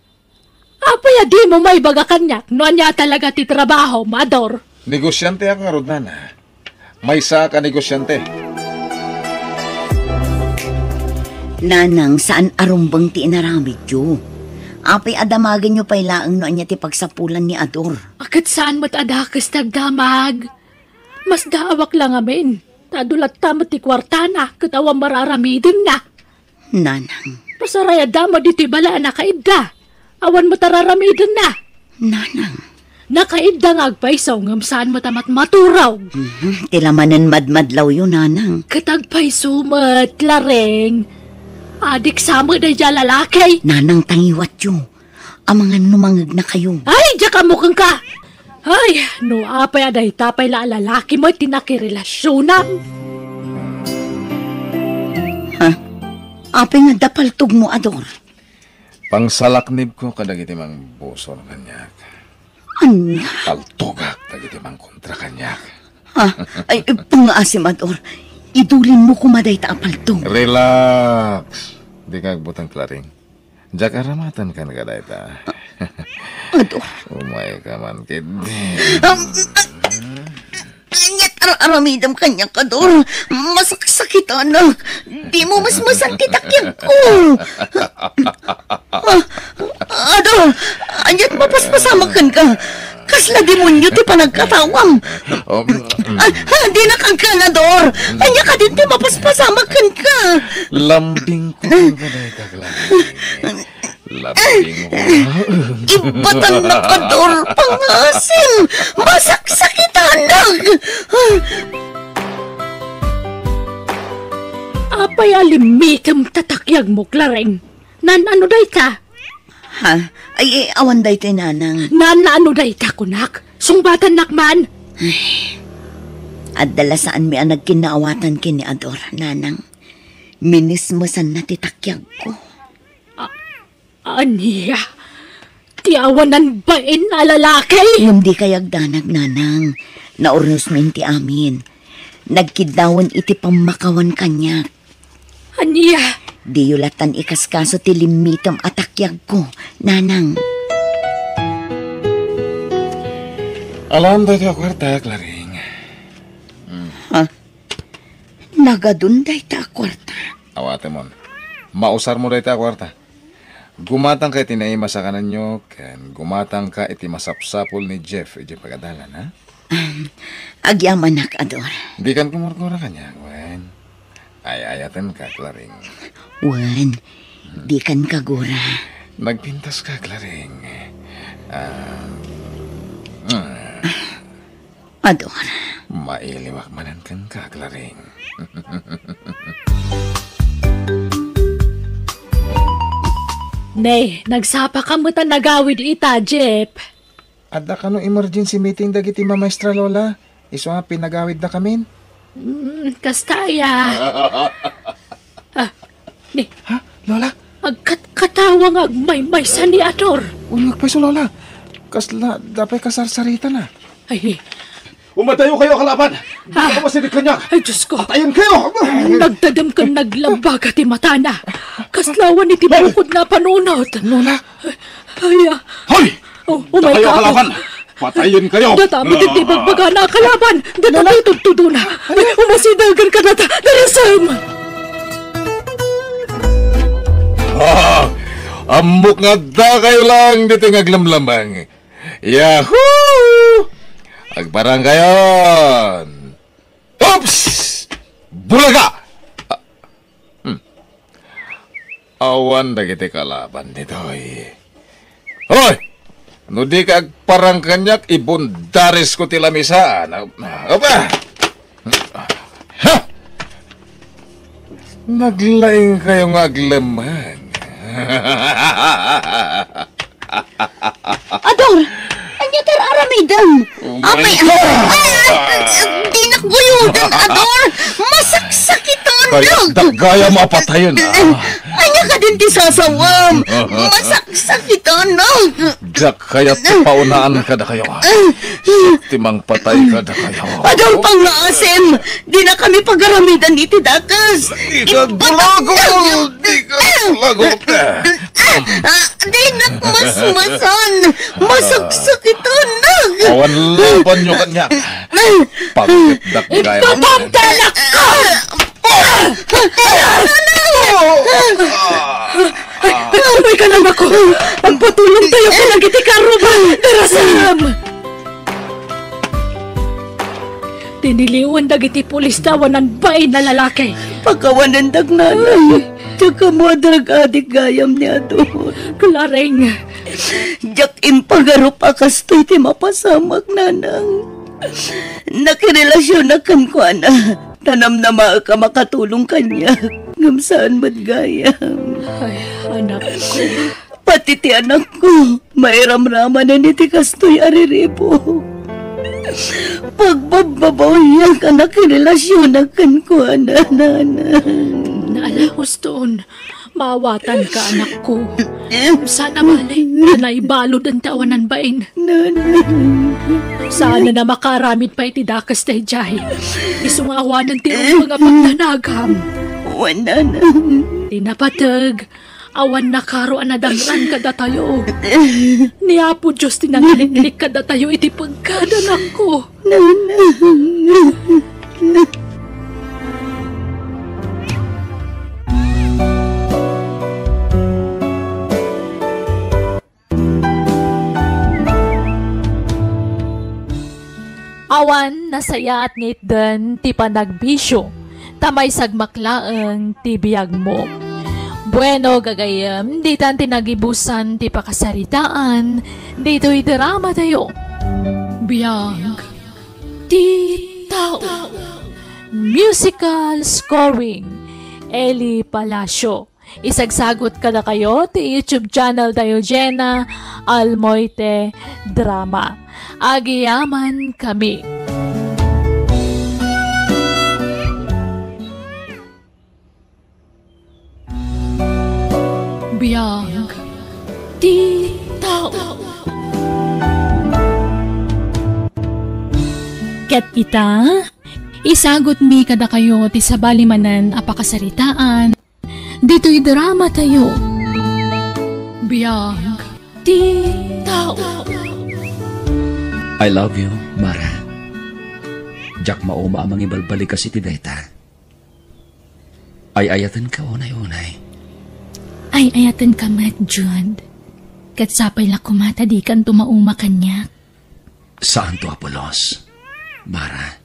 Ape ya di mo may baga kanyak. No anya talaga ti trabaho, Ador. Negosyante ang nga rod, nana. May sa ka negosyante. Nanang, saan arumbang ti inaramid yu? Apay adamagan nyo pailaang no anya ti pagsapulan ni Ador. Akit saan mo't adakas nagdamag? Mas daawak lang amin. Tadulat tamo ti kwartana, katawang mararamidin na. Nanang. Pasaraya damo dito bala na kaida. Awan mo tararamidin na. Nanang, Nakaidang agpay sa ungamsaan matamat maturaw. tilamanan madmadlaw yun, nanang. Katagpay sumat, lareng. Adik sama na dyan lalaki. Nanang tangiwat yun. Amangan numangag na kayo. Ay, diya ka mukhang ka. Ay, no apay aday tapay la lalaki mo tinakirelasyonan. Ha? Apay nga dapaltog mo, Ador. Pangsalaknib ko kadagiti mang busor kanyak. Anya? Taltugak dagiti mang kontra kanyak. Ha? Ay, pangaasim, Ador. Idulin mo kumaday ta apaltog. Relax. Di ka butang klaring. Jak aramatan kan kaday ta. Ador. Umay ka man kid. Anyat aramidam kanya, Ador. Masakit, anak. Di mo mas masakit akyan ko. Ador, anyat mapaspasamakan ka. Kasla demonyo ti panagkatawang. Di na kang kanador. Anya ka din ti mapaspasamakan ka. Lambing ko ang kaday ka klaring. Lambing ko. Ibatan na, Ador. Pangasim. Masakit, anak. Apay alimitam tatakyag mo, Clareng. Nan ano day ta? Ha? Ay, awan day tayo, nanang. Nan ano day ta, kunak? Sungbatan nakman. At dala saan mi ang nagkinaawatan kini Ador, nanang. Minismasan na titakyag ko. Aniya, tiawanan bain na lalaki? Yung di kayagdanag, nanang. Naurnos minti amin. Nagkidawan iti pamakawan kanya. Aniya, Di yulatan ikaskaso ti limitam atakyag ko, nanang. Alam tayo ka kwarta, Klaring. Ha? Nagadunday ta kwarta. Awate mon. Mausar mo dahi ta kwarta. Gumatang ka iti naima sa kanan nyo, kan gumatang ka iti masapsapol ni Jeff, iti pagadalan, ha? Agyaman nak, Ador. Di kan kumurkura kanya, Gwen. Ay-ayatan ka, Klaring. Wan, di kan kagura. Nagpintas ka, Klaring. Ador. Mailiwak manan kan ka, Klaring. Nay, nagsapa ka mo ta nagawid ita, Jeep. Adda ka no emergency meeting dagiti mamaestra Lola. Iso nga pinagawid na kamin. Kastaya. Ni, Ha? Lola? agkat-katawang agmay-may sa ni Ador. Ulag pa iso Lola. Kasla, dapay kasarsarita na. Ay, Umatayo kayo, kalaban! Hindi ka masinig kanyak! ay Diyos ko. Tayin kayo! Nagtadam ka naglambag at matana. Kaslawan iti bukod na panunod. Lola? Ay, Hoy! oh my Kayo, God. kalaban! Patayin kayo! Datapit iti bagbaga na kalaban. Datapit tutudo na. Umasidagan ka na ta. Darisam. Ambok nga da kayo lang dito ngaglamlamang. Yahoo! Agparang kayon! Oops! Bulaga! Awan da kita kalaban dito eh. Hoy! No di ka agparang kanyak, ibundaris ko tilamisaan. Apa? Ha! Naglaing kayong aglamang. Ador! Anya tar aramidam! Apay! Di nakbuyudan, Ador! Masaksakiton Kaya lang! dagaya mapatayon Anya ka din ti sasawam! Masaksakiton lang! Dak kaya paunaan ka da kayo. Timang patay ka da kayo. Ador pang naasim! Di na kami pagaramidan iti dakas! Di ka gulagol! Di ka gulagol! Di nakmasmasan! Masaksakiton lang! Awan laban nyo kanya. Pagkit dagaya Pamtalak ka! Umay ka lang ako. Pagpatulong tayo ka lang iti karuban. Darasam! Tiniliwan dagiti pulis dawanan bain na lalaki. Pagkawanandag nanay, tsaka mo adrag adik gayam ni Ador. Clareng, Jak impagaro pa kastoy ti mapasamak nanang. Nakirelasyon na kan ko ana. Tanam na maa ka makatulong kanya. Ngam saan madgayam. Ay, anak ko. Pati ti anak ko, mairamraman na ni ti kastoy ariribo. Pagbababawiyak ka nakirelasyon na kan ko ana nanang. Naalahos doon. Mawatan ka, anak ko. Sana balay na naibalod ang tawanan bain. Sana na makaramit pa iti dakas na ijay. Isungawan ng tirong mga pagdanagam. Wala na. Tinapatag. Awan na karo anadangran kada tayo. Niapo Diyos tinangaliklik kada tayo iti pagkadanak ko. Awan nasaya at ngitdan ti panagbisyo, tamay sagmaklaang ti biyag mo. Bueno gagayam, di tan tinagibusan ti pakasaritaan, dito'y drama tayo. Biyag, ti tao. Musical scoring, Eli Palacio. Isagsagot ka na kayo ti YouTube channel tayo Jenna Almoite Drama. Agiyaman kami. Biyag ti tao. Ket ita, isagot mi kada kayo ti sabalimanan apakasaritaan. Dito'y drama tayo. Biyag ti tao. I love you, Mara. Jak mauma amang ibalbalik kasi ti dayta. Ay ayatan ka unay-unay. Ay ayatan ka mat, Jude. Kat sapay la kumata di kan tumauma kanya. Saan to, Apolos? Mara,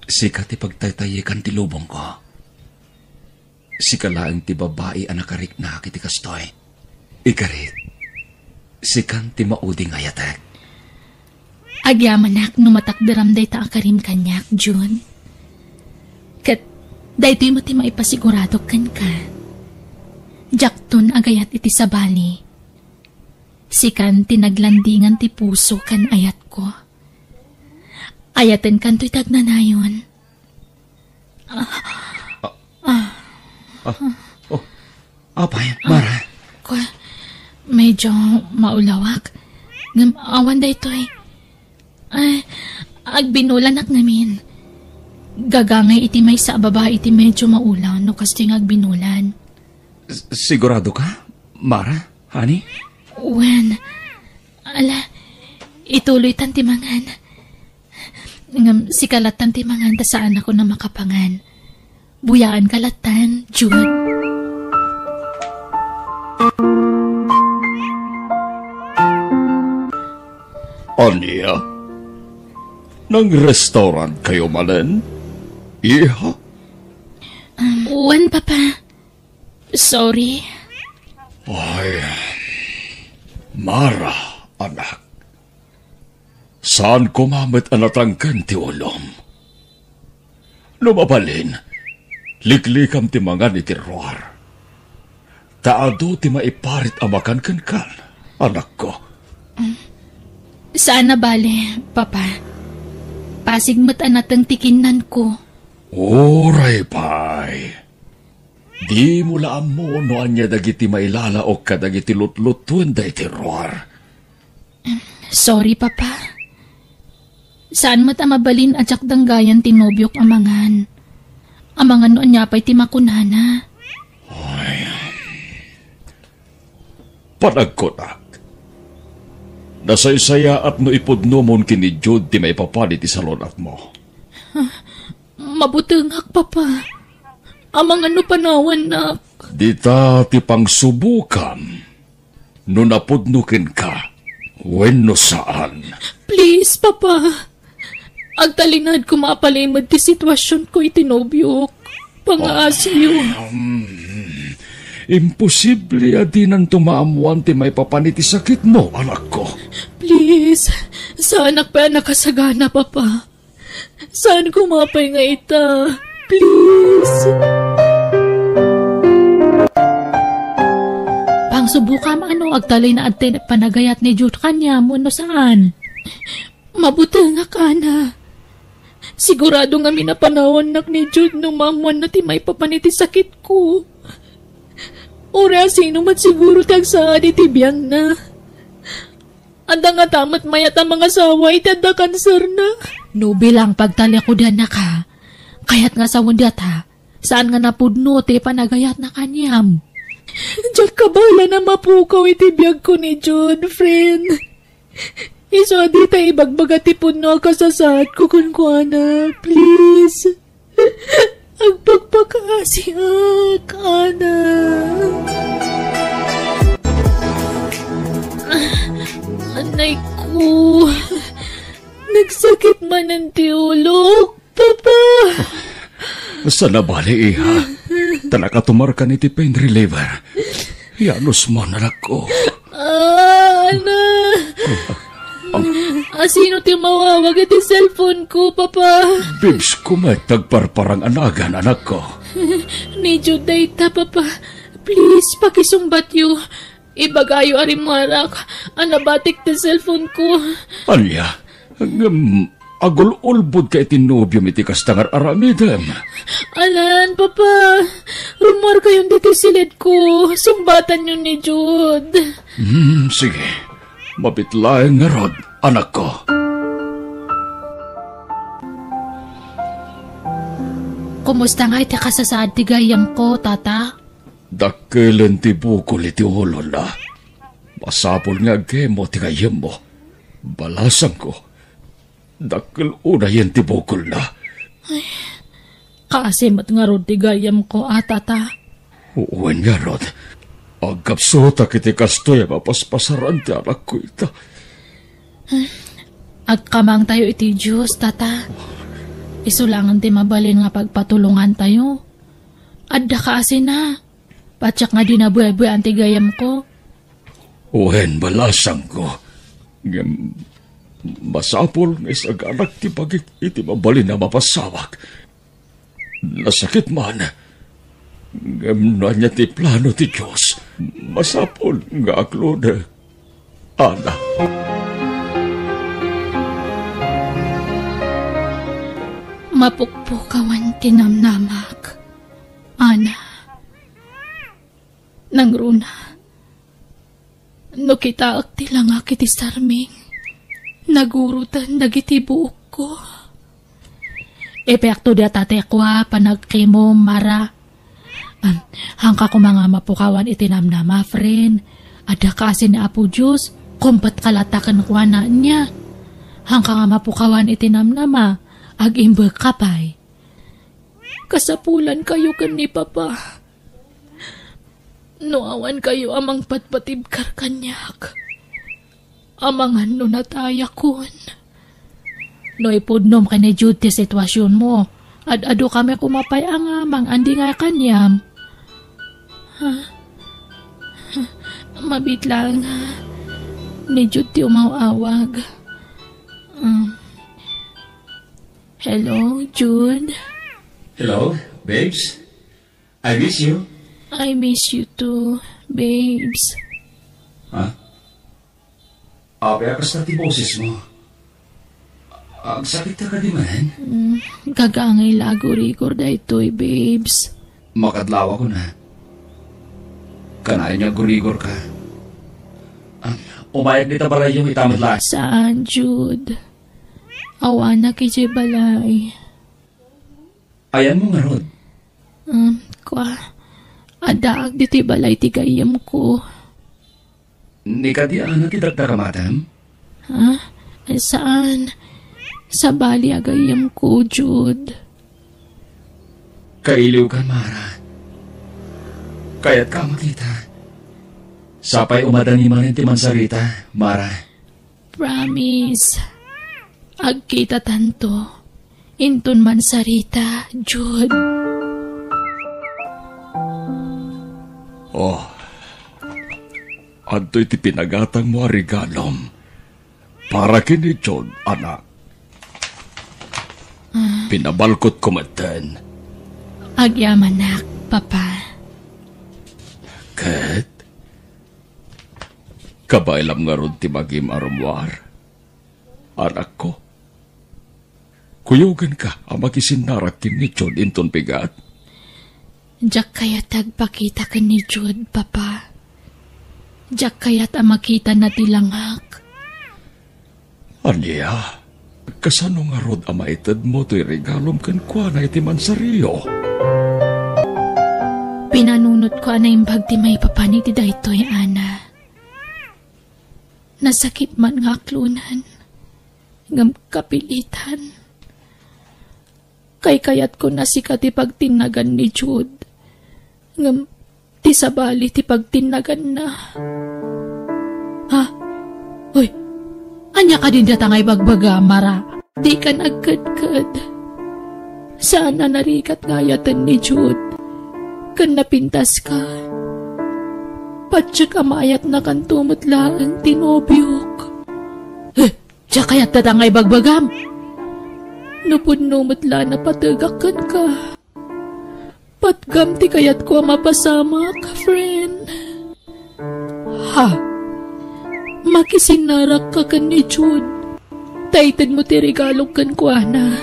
sika ti pagtaytayi kan ti lubong ko. Sika laang ti babae anakarik na kiti kastoy. Ikarit, sikan ti mauding ayatek. Agyamanak no matakdaram day ta akarim kanyak, June. Kat, daytoy mo ti maipasigurado kan ka. Jakton agayat iti sabali. Sikan tinaglandingan ti puso kan ayat ko. Ayaten kan to'y tagnanayon. Apay, Mara. Ko, medyo maulawak. Ngam awan daytoy. Ay, agbinulan namin. Gagangay iti may sa babae iti medyo maulaw no kasting agbinulan. Sigurado ka, Mara? Honey? Wen, ala, ituloy tantimangan. Ngam si kalatan timangan ta saan ako na makapangan. Buyaan kalatan, Jude. Anya? Nang restaurant kayo manen? Iha? Wen, Papa. Sorry. Ay, Mara, anak. Saan kumamit anatangkan ti ulom? Lumabalin, liklikam ti mga ni tiruar. Taado ti maiparit amakan kan, anak ko. Saan na bale, Papa? Pasigmat anatang tikinan ko. Oray, pay. Di mula mo no anya dagiti mailala o kadagiti lutlutun da tiruar. Sorry, Papa. Saan mo mabalin at danggayan tinobyok amangan? Amangan noon niya pa'y timakunana. Ay. Panagkonak. Nasaysaya at no ipudno mon kini Jude ti may papalit ti salon at mo. Mabutengak, Papa. Amangan no panawan na. Dita ti pangsubukan. No napudnukin ka. Wenno saan? Please, Papa. Agtalingad ko mapalimod ti sitwasyon ko itinobyok. Pangaasiyo. Imposible adinan tumaamuan ti may papaniti sakit mo, anak ko. Please, saan pa nakasagana, Papa? Saan kumapay nga ita? Please. Pangsubukam agtalay na atin panagayat ni Jude kanya mo no saan. Mabuti nga ka na. Sigurado nga minapanahon nak ni Jude nung mamuan na ti may papaniti sakit ko. Ora sino man siguro tagsaan iti biyang na. Anda nga tamat mayat ang mga sawa itanda kanser na. No bilang pagtali ko dan na ka. Kaya't nga sa wundat ha. Saan nga napudno ti panagayat na kanyam. Diyak kabala na mapukaw iti biyag ko ni Jude, friend. Iso di tayo ibagbaga ti puno kasasad ko kun kuana, please. Ang pagpakasiak, ana. Anay ko. Nagsakit man ang tiulog, Papa. Sa nabali, iha. Talaka tumarka ni ti pain reliever. Yanos mo, anak ko. Ana. Sino ti mawawag iti cellphone ko, Papa? Bibs ko may tagparparang anagan, anak ko. Ni Jude data, Papa. Please, pakisumbat yu. Ibagayo arimarak. Anabatik ti cellphone ko. Anya, agul-ulbod ka itinobyo iti kastangar aramidem. Alan, Papa. Rumor kayong dito silid ko. Sumbatan yun ni Jude. Sige. Mabitlaeng nga rod, anak ko. Kumusta nga iti kasasaad ti gayam ko, Tata? Dakilen ti bukol iti ulo na. Masapol nga agemo ti gayam mo. Balasan ko. Dakil una yan ti bukol na. Kasimot nga rod ti gayam ko, Tata. Uwan nga rod. Agkapsota kiti kastoy mapaspasaran ti anak ko ita. Agkamang tayo iti Diyos, Tata. Isulangan ti mabalin nga pagpatulungan tayo. Adda ka asin na. Patsak nga dinabuhay-buhay ang tigayam ko. Uwen balasang ko. Masapol nga isaganak ti pagit iti mabalin na mapasawak. Nasakit man. Ngamna niya ti plano ti Diyos. Masapol nga aklode. Ana. Mapukpukawan tinamnamak. Ana. Nangruna. No kita agtilang akiti sarming. Nagurutan dagiti buok ko. Epekto di atate kwa panagkimo mara. Hangka ko mga mapukawan itinamnama, friend. Ada kasi ni Apo Diyos, kumpat kalatakan kwa na niya. Hangka nga mapukawan itinamnama, ag-imbag kapay. Kasapulan kayo kan ni Papa. Nuawan kayo amang patpatibkar kanyak. Amangan no nataya kun. No ipudnom ka ni Jude ti sitwasyon mo. Ad-ado kami kumapay ang amang andi nga kanyam. Mabit lang. Ni Jude ti umawawag. Hello, Jude? Hello, babes? I miss you. I miss you too, babes. Ha? Ape, akas na ti boses mo. Ang sakit ka di man? Kagangay lago-rigor da ito'y, babes. Makadlaw ako na. Kanayan niya gurigor ka. Umayag nita balay yung itamadla. Saan, Jude? Awana kiji balay. Ayan mo nga, Rod. Adaag dito'y balay tigayam ko. Ni ka di na ti dagdaramatam? Ha? Saan? Sa bali agayam ko, Jude. Kailiw ka, Mara. Kaya't ka makita. Sapay umadani man ti mansarita, Mara. Promise. Agkita tanto. Intun man sarita, Jude. Oh, adto'y ti pinagatang mo a regalom. Para kini John, anak. Pinabalkot ko maten. Agyaman nak, Papa. Ket? Kabailam nga ron ti magim arumwar. Anak ko. Kuyugan ka ang makisinarak kini John inton pigat. Diyak kaya tagpakita ka ni Jude, Papa. Diyak kaya't makita na tilanghak. Anya, kasano nga rod ang maitad mo to'y regalom kan kwa na iti mansariyo? Pinanunot ko na yung bagti may papani ti daytoy, Ana. Nasakit man nga klunan. Ngam kapilitan. Kay kayat ko na sikat ti pagtinagan ni Jude. Ngam ti sabali ti pagtinagan na. Ha? Uy, anya ka din datangay bagbaga, Mara. Di ka nagkadkad. Sana narikat ngayatan ni Jude. Kan napintas ka. Patsyak amayat na kan tumutlaan tinobyok. Diya kaya't tatangay bagbagam. Napudnumutla na patagakan ka. Patgam ti kayat ko mapasamak, friend. Ha? Makisinarak ka kan ni Jude. Taitan mo ti regalo kan ko, Ana.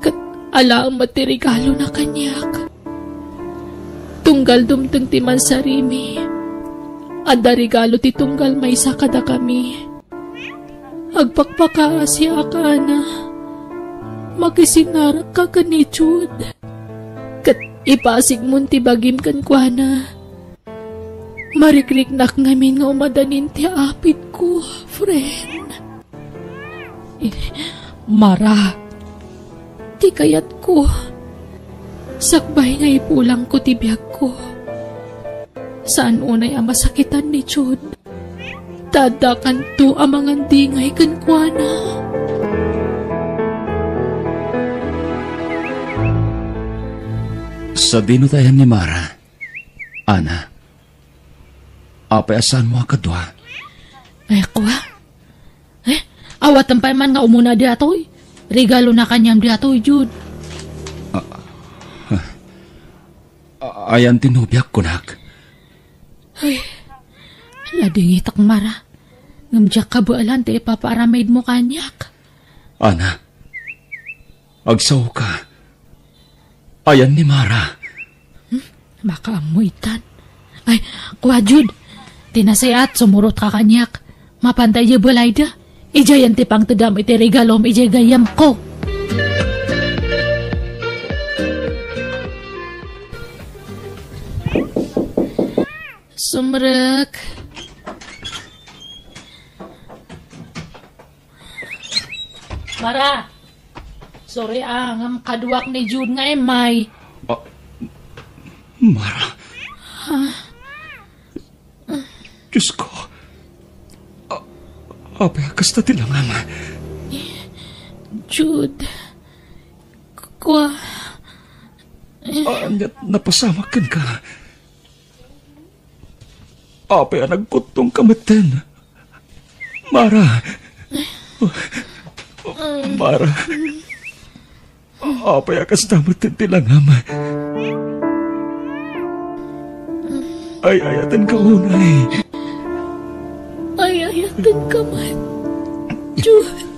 Kat alaang mo ti regalo na kanyak. Tunggal dumteng ti mansarimi. Ada regalo ti tunggal may sakada kami. Agpakpaka siya ka na. Makisinarak ka ka ni Jude. Kat ipasig mo ti bagim kan kwa na. Marikrik-nak ngamin nga umadanin ti apit ko, friend. Mara, ti kayat ko. Sakbay nga ipulang ko ti biyag ko. Saan unay ang masakitan ni Jude? Tadakan to ang mga dingay kankwana. Sa dinutayan ni Mara, Ana, apay asan mo kadwa? Ay, kuha. Awatan pa man nga umuna di atoy. Regalo na kanyang di atoy, Jude. Ayan tinubyak ko, nak. Ay, ladingitak Mara. Ngamjak ka bualan ti ipapaaramid mo kanyak. Ana, agsaw ka. Ayan ni Mara. Makaamuitan. Ay, kuha Jude. Tinasayat, sumurot ka kanyak. Mapantay ya bulayda. Ijayan ti pang tedam iti regalom ijay gayam ko. Sumrek. Mara. Sorry ngam kaduak ni Jude nga emay. Mara. Diyos ko. Apay akas na tilangan. Jude. Kwa. Napasamakan ka. Apay nagkutong kamaten. Mara. Mara. Apay akas na tilangan. Ay, ayatan ka unay. Ay, ayatan ka man. Jude.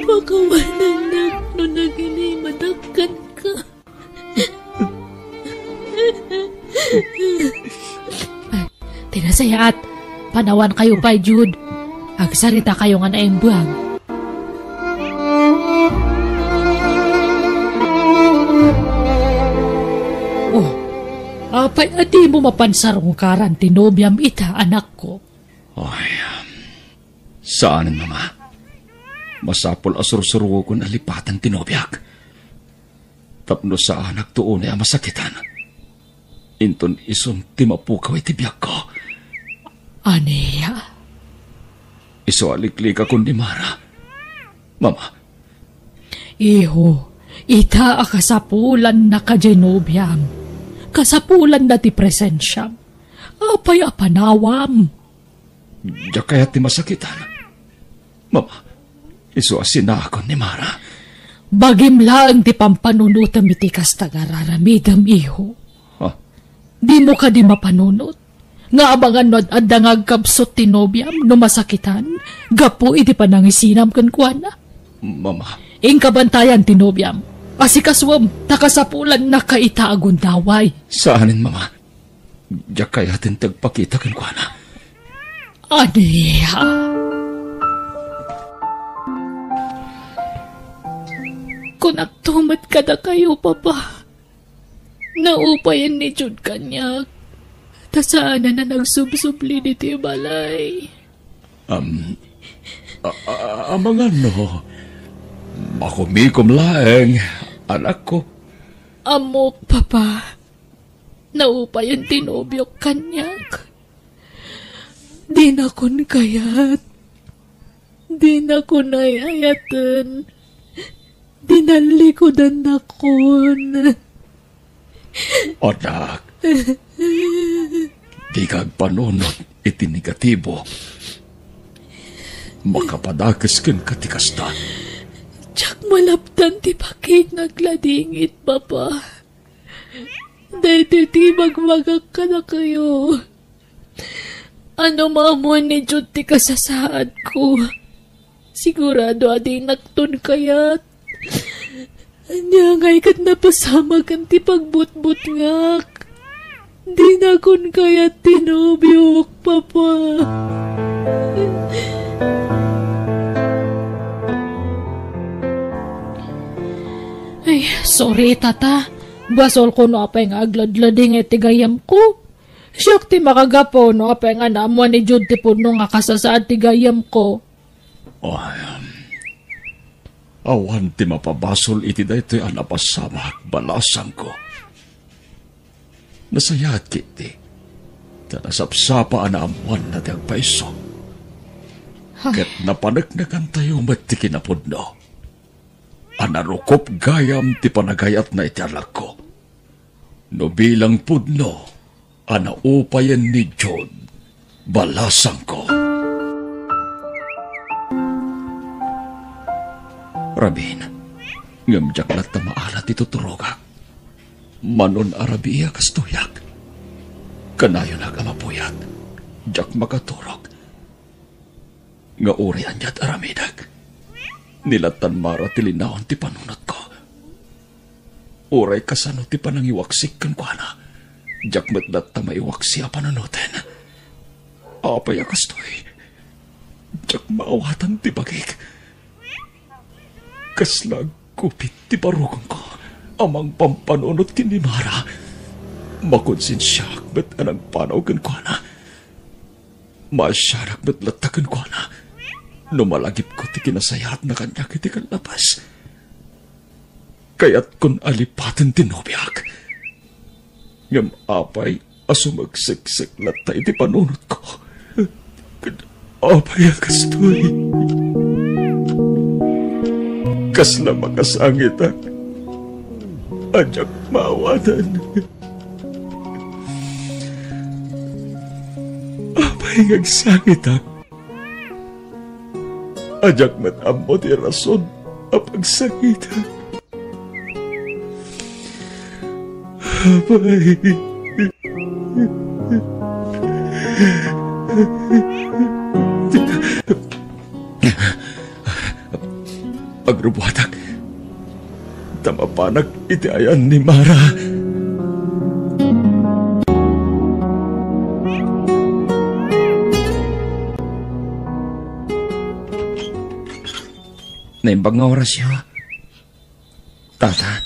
Pakawanan na no naginimadagkan ka. Tinasayaat. Panawan kayo pa, Jude. Agsarita kayo nga na buwag. Apay, adi mo mapansarong karan tinobyam ita, anak ko. Ay, saanan, Mama? Masapol asur-suruo ko na lipatan tinobyak. Tapno sa anak tuon ay masakitan. Inton isun timapukaw itibiyak ko. Aneya? Iso aliklik ako ni Mara. Mama. Iho, Ita akasapulan na ka Genobiam. Kasapulan na ti presensyam. Apay apanawam. Diya kaya ti masakitan. Mama, isuasin na ako ni Mara. Bagim lang ti pampanunutam iti kastagararamidam iho. Ha? Di mo ka di mapanunot. Nga abangan no at dangag kapsot ti Nobiam no masakitan. Gapo iti panangisinam kan kuana. Mama, Ing kabantayan ti Nobiam. Asikaswam, takasapulan na kaita agundaway. saanin mama? Diya kaya tagpakita kan kuana. Aniya. Kung nagtumat ka na kayo, Papa. Naupayan ni Jud kanyak. Tasana na nagsubsubli ni Tibalay. Amangan no. Makumikom laeng, anak ko. Amok, Papa. Naupayan tinobyok kanyak. Di na kon kayat. Di na kon ayayatan. Dinalikodan na kon. Anak, di kag panunod iti negatibo. Makapadakas ken katikasta. Tsak malaptan ti pakit nagladingit, Papa. Dahil ti magmagak ka na kayo. Ano maamuan ni Jud ti kasasaad ko? Sigurado adi naktun kayat. Anya ngay kat napasama kan ti pagbutbut ngak. Di na kun kayat tinobyok, Papa. Ay, sorry, tata. Basol ko no apay nga agladlading iti gayam ko. Siyak ti makagapo no apay nga naamuan ni Jud ti puno nga kasasaad ti gayam ko. Awan ti mapabasol iti daytoy anapasamak balasang ko. Nasayat kiti. Tanasapsapa anaamuan na ti agpaiso. Ket napanagnagan tayo mat ti kinapudno. Anarukop gayam ti panagayat na iti alak ko. No bilang pudno, anaupayan ni Jod, balasang ko. Rabin, ngamjak lat na maalat ito turogak. Manon arabiya kastuyak. Kanayon agamapuyat, jak makaturog. Nga urian yat aramidag. Nilatan mara tilinaon ti panunot ko. Uray kasano ti panangiwaksik kan kuana. Jak matlat ta maiwaksi a panunutin. Apay akastoy. Jak maawatan ti bagik. Kaslag kupit ti barugang ko. Amang pampanunot kinimara. Makonsensyak bet anang panaw kan kuana. Masyarak bet latakan kuana. Numalagip ko ti kinasayat na kanya kiti kalabas. Kaya't kun alipatin tinobyak. Ngam apay asumagsiksik latay ti panunot ko. Apay akastoy. Kasla makasangit ak. Ajak mawatan. Apay ngagsangit ak. Ajak matamo ti rason a pagsangita. Abay. Agrubuhatak. Tamapanak iti ayan ni Mara. Naimbag nga orasyo. Tata,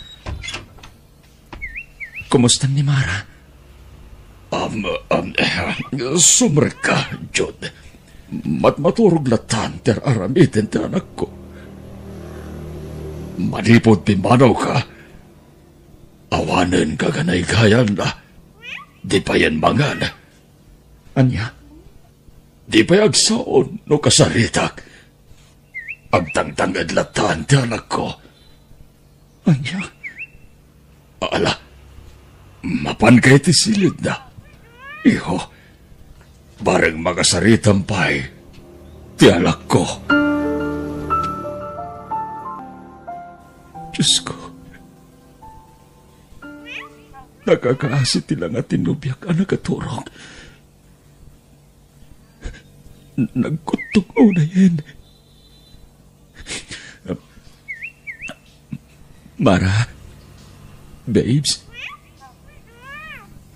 kumusta ni Mara? Sumrek ka, Jod. Matmaturog latan ter aramitin ti anak ko. Malipod pimanaw ka. Awanan ka ganay gayan na. Di pa yan mangan. Anya? Di pa agsaon no kasaritak. Agtangtangad latan ti anak ko. Anya? Ala, mapan kay ti silid na. Iho, bareng magasaritan pa'y ti alak ko. Diyos ko, nakakaasit nila nga tinubyak ang nagaturong. Nagkutong una yan. Mara, babes,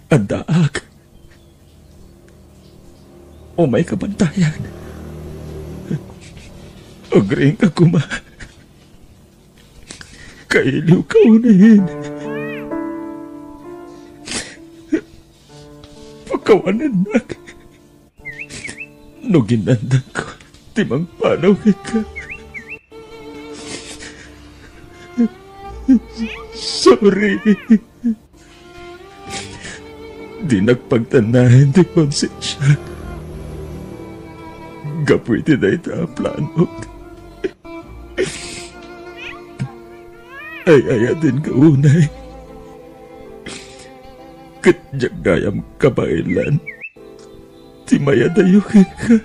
andaak, o may kabantayan. Agring ka kuma. Kailiw ka unahin. Pagkawanan nak. No ginandan ko, timang panaw ka. Sorry. Di nagpagtanahin di konsensya. Gapwede na ito ang plano. Ay din kaunay. Katjagayam kabailan. Ti mayadayukin ka.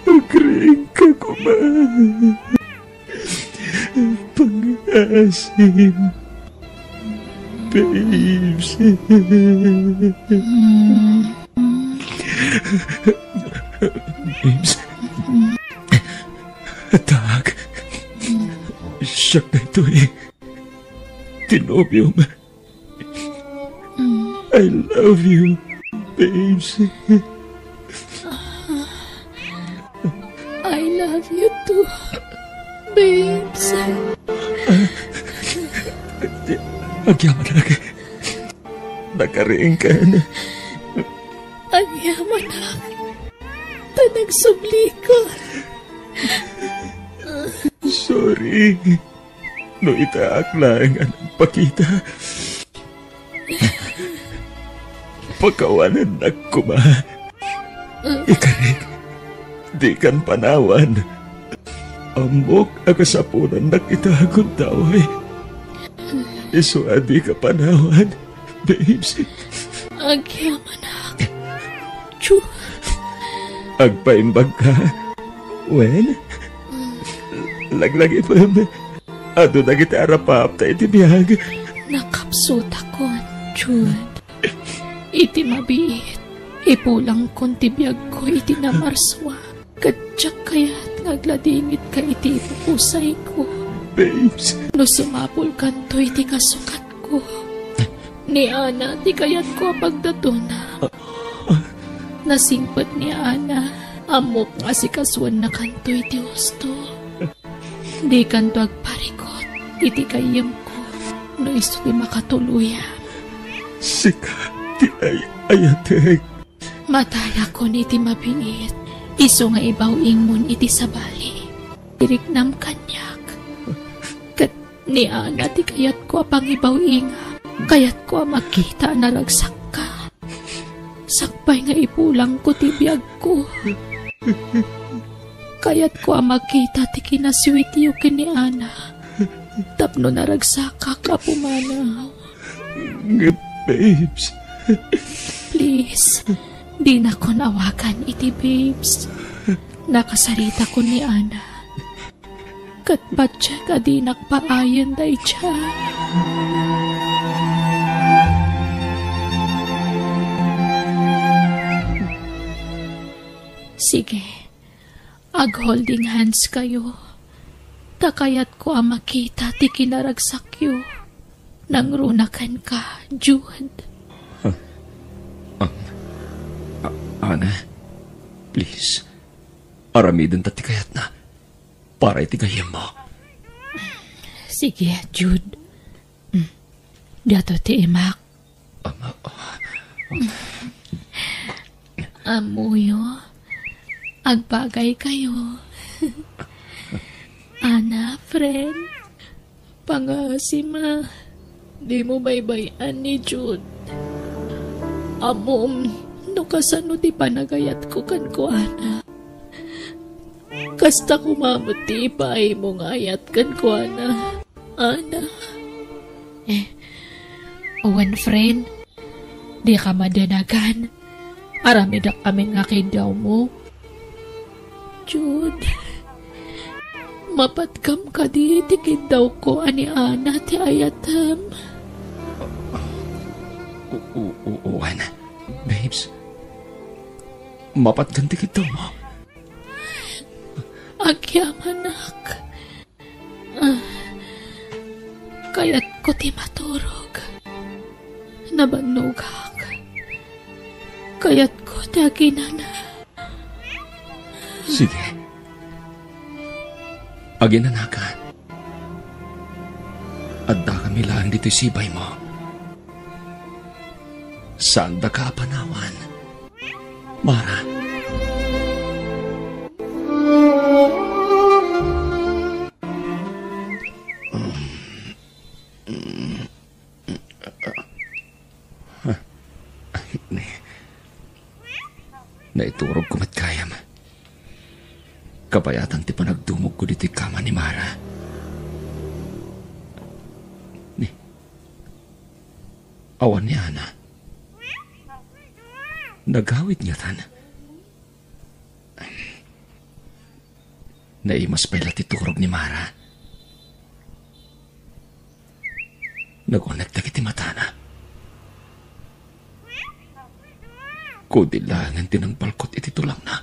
Agring ka kumain. Pang-asim. Babes. Babes. Atak. Siyak na ito eh. Tinobium. I love you, babes. I love you too, babes. Agyaman lagi. Nakariing ka na. Ang yaman ako. Nagsubli ko. Sorry. No itaak lang ang pakita. Pagkawanan na kuma. Ikarik. Di kan panawan. Amok akasapunan na kita akong taway. Isuadi ka panawan, babes. Agyaman ako. Chu. Agpaimbag ka. Wen? Laglagi pa. Ado na kita arapap tayo tibiyag. Nakapsut ako, Jude. Iti mabiit. Ipulang kong tibiyag ko iti namarswa. Kadyak kaya't ngagladingit ka iti ipupusay ko. Babes. No sumapul kanto iti kasukat ko. Ni Ana, ti kayat ko pagdatuna. Nasingpet ni Ana. Amok nga si kaswan na kanto iti husto. Di kanto agparikot. Iti kayam ko. No iso di makatuluyan. Sika, ti ayatek. Mataya ko ni iti mabiit. Iso nga ibawing mon iti sabali. Diriknam kanyak. Kat ni Ana ti kayat ko apang ibawinga. Kayat ko makita na ragsak ka. Sakpay nga ipulang ko ti biyag ko. Kayat ko makita ti kinaswitiyo kini Ana. Tapno na ragsak ka kapumanaw. Babes. Please, di na ko nawakan iti babes. Nakasarita ko ni Ana. Kat batya ka di nakpaayan day siya. Sige, ag-holding hands kayo. Takayat ko ang makita ti kinaragsakyo. Nangrunakan ka, Jude. Ana, please. Aramidin tati kayat na. Para itigayam mo. Sige, Jude. Dato ti imak. Amuyo. Agbagay kayo. Ana, friend. Pangasima. Di mo baybayan ni Jude. Amom, no kasano di panagayat ko kan ko, Ana. Kasta kumamutipay mo ngayat kan ko, ana. Ana. Owen friend, di ka madanagan. Aramidak kami nga daw mo. Jude, mapatkam ka di tikid daw ko ani ana ti ayatam. Uwan, babes, mapatganti kita mo. Agyam anak. Kaya't ko ti maturog. Nabanugak. Kaya't ko ti aginana. Sige. Aginanakan. Adda kami lang dito'y sibay mo. Saan da ka panawan? Mara. Naiturog ko matkayam. Kapayatan ti panagdumog ko dito'y kama ni Mara. Awan ni Ana. Nagawid nga tan. Naimas pala titurog ni Mara. Nagunag iti matana. Kudilangan tinang balkot iti tulang na.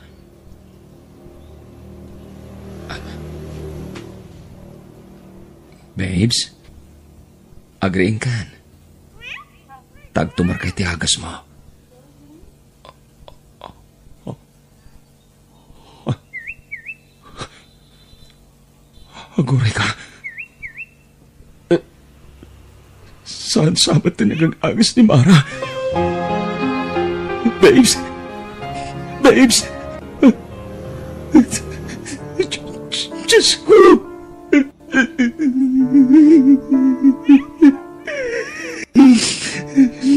Babes, agreeing kan. Tagtumar kay ti agas mo. Aguray ka. Saan sabat tinagang agas ni Mara? Babes! Babes! Diyos ko!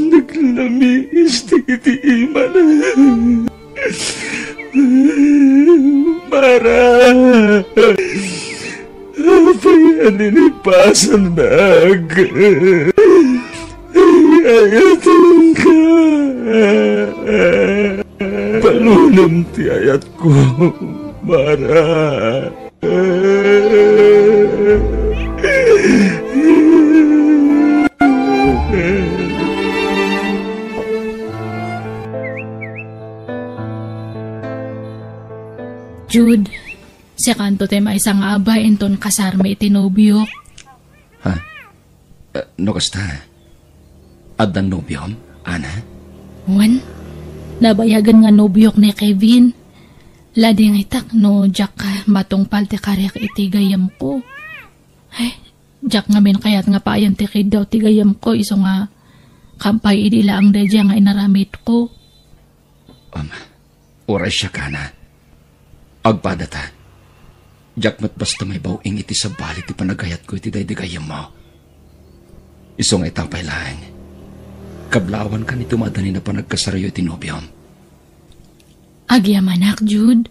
Naglamiis iti iman. Mara! Apayan inipasan nag. Ayatan ka. Palunam ti ayat ko, Mara. Jude, si kanto te maisang abay enton kasarme iti nobyo. Ha? No kasta? Addan nobyom, Ana? Wan, nabayagan nga nobyok ni Kevin. Lading itak no, Jack matong palte karek iti gayam ko. Ay, Jack nga min kayat nga paayan tikid daw ti gayam ko, iso nga kampay idila ang dadya nga inaramit ko. Oras siya ka na. Agpadata. Jack mat basta may bawing iti sa balit ti panagayat ko iti daydigayam mo. Iso nga itapay lang. Kablawan ka ni tumadani na panagkasarayo iti nobyom. Agyam anak, Jude.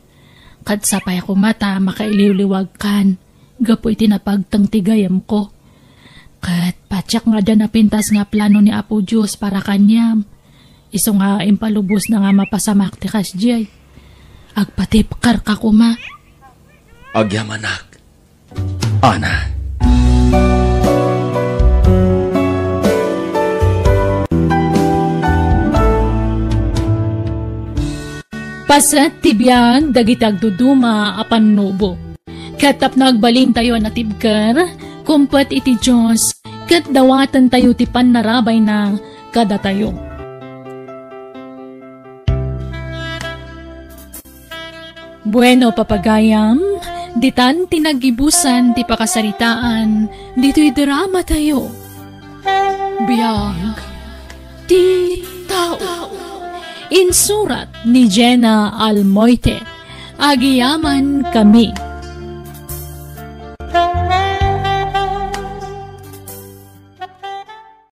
Kat sapay ako mata, makailiwliwag kan. Gapo iti napagtang tigayam ko. Kat patsak nga dyan napintas nga plano ni Apo Diyos para kanyam. Iso nga impalubos na nga mapasamak ti kasjay. Agpatipkar ka kuma. Agyam anak. Ana. Pasat tibiyag dagitag duduma apan nubo. Katap nagbalin tayo na tibkar, kumpat iti Diyos, kat dawatan tayo ti panarabay na kada tayo. Bueno, papagayam, ditan tinagibusan ti pakasaritaan, dito'y drama tayo. Biyag, ti tao. Insurat ni Jenna Almoite. Agiyaman kami.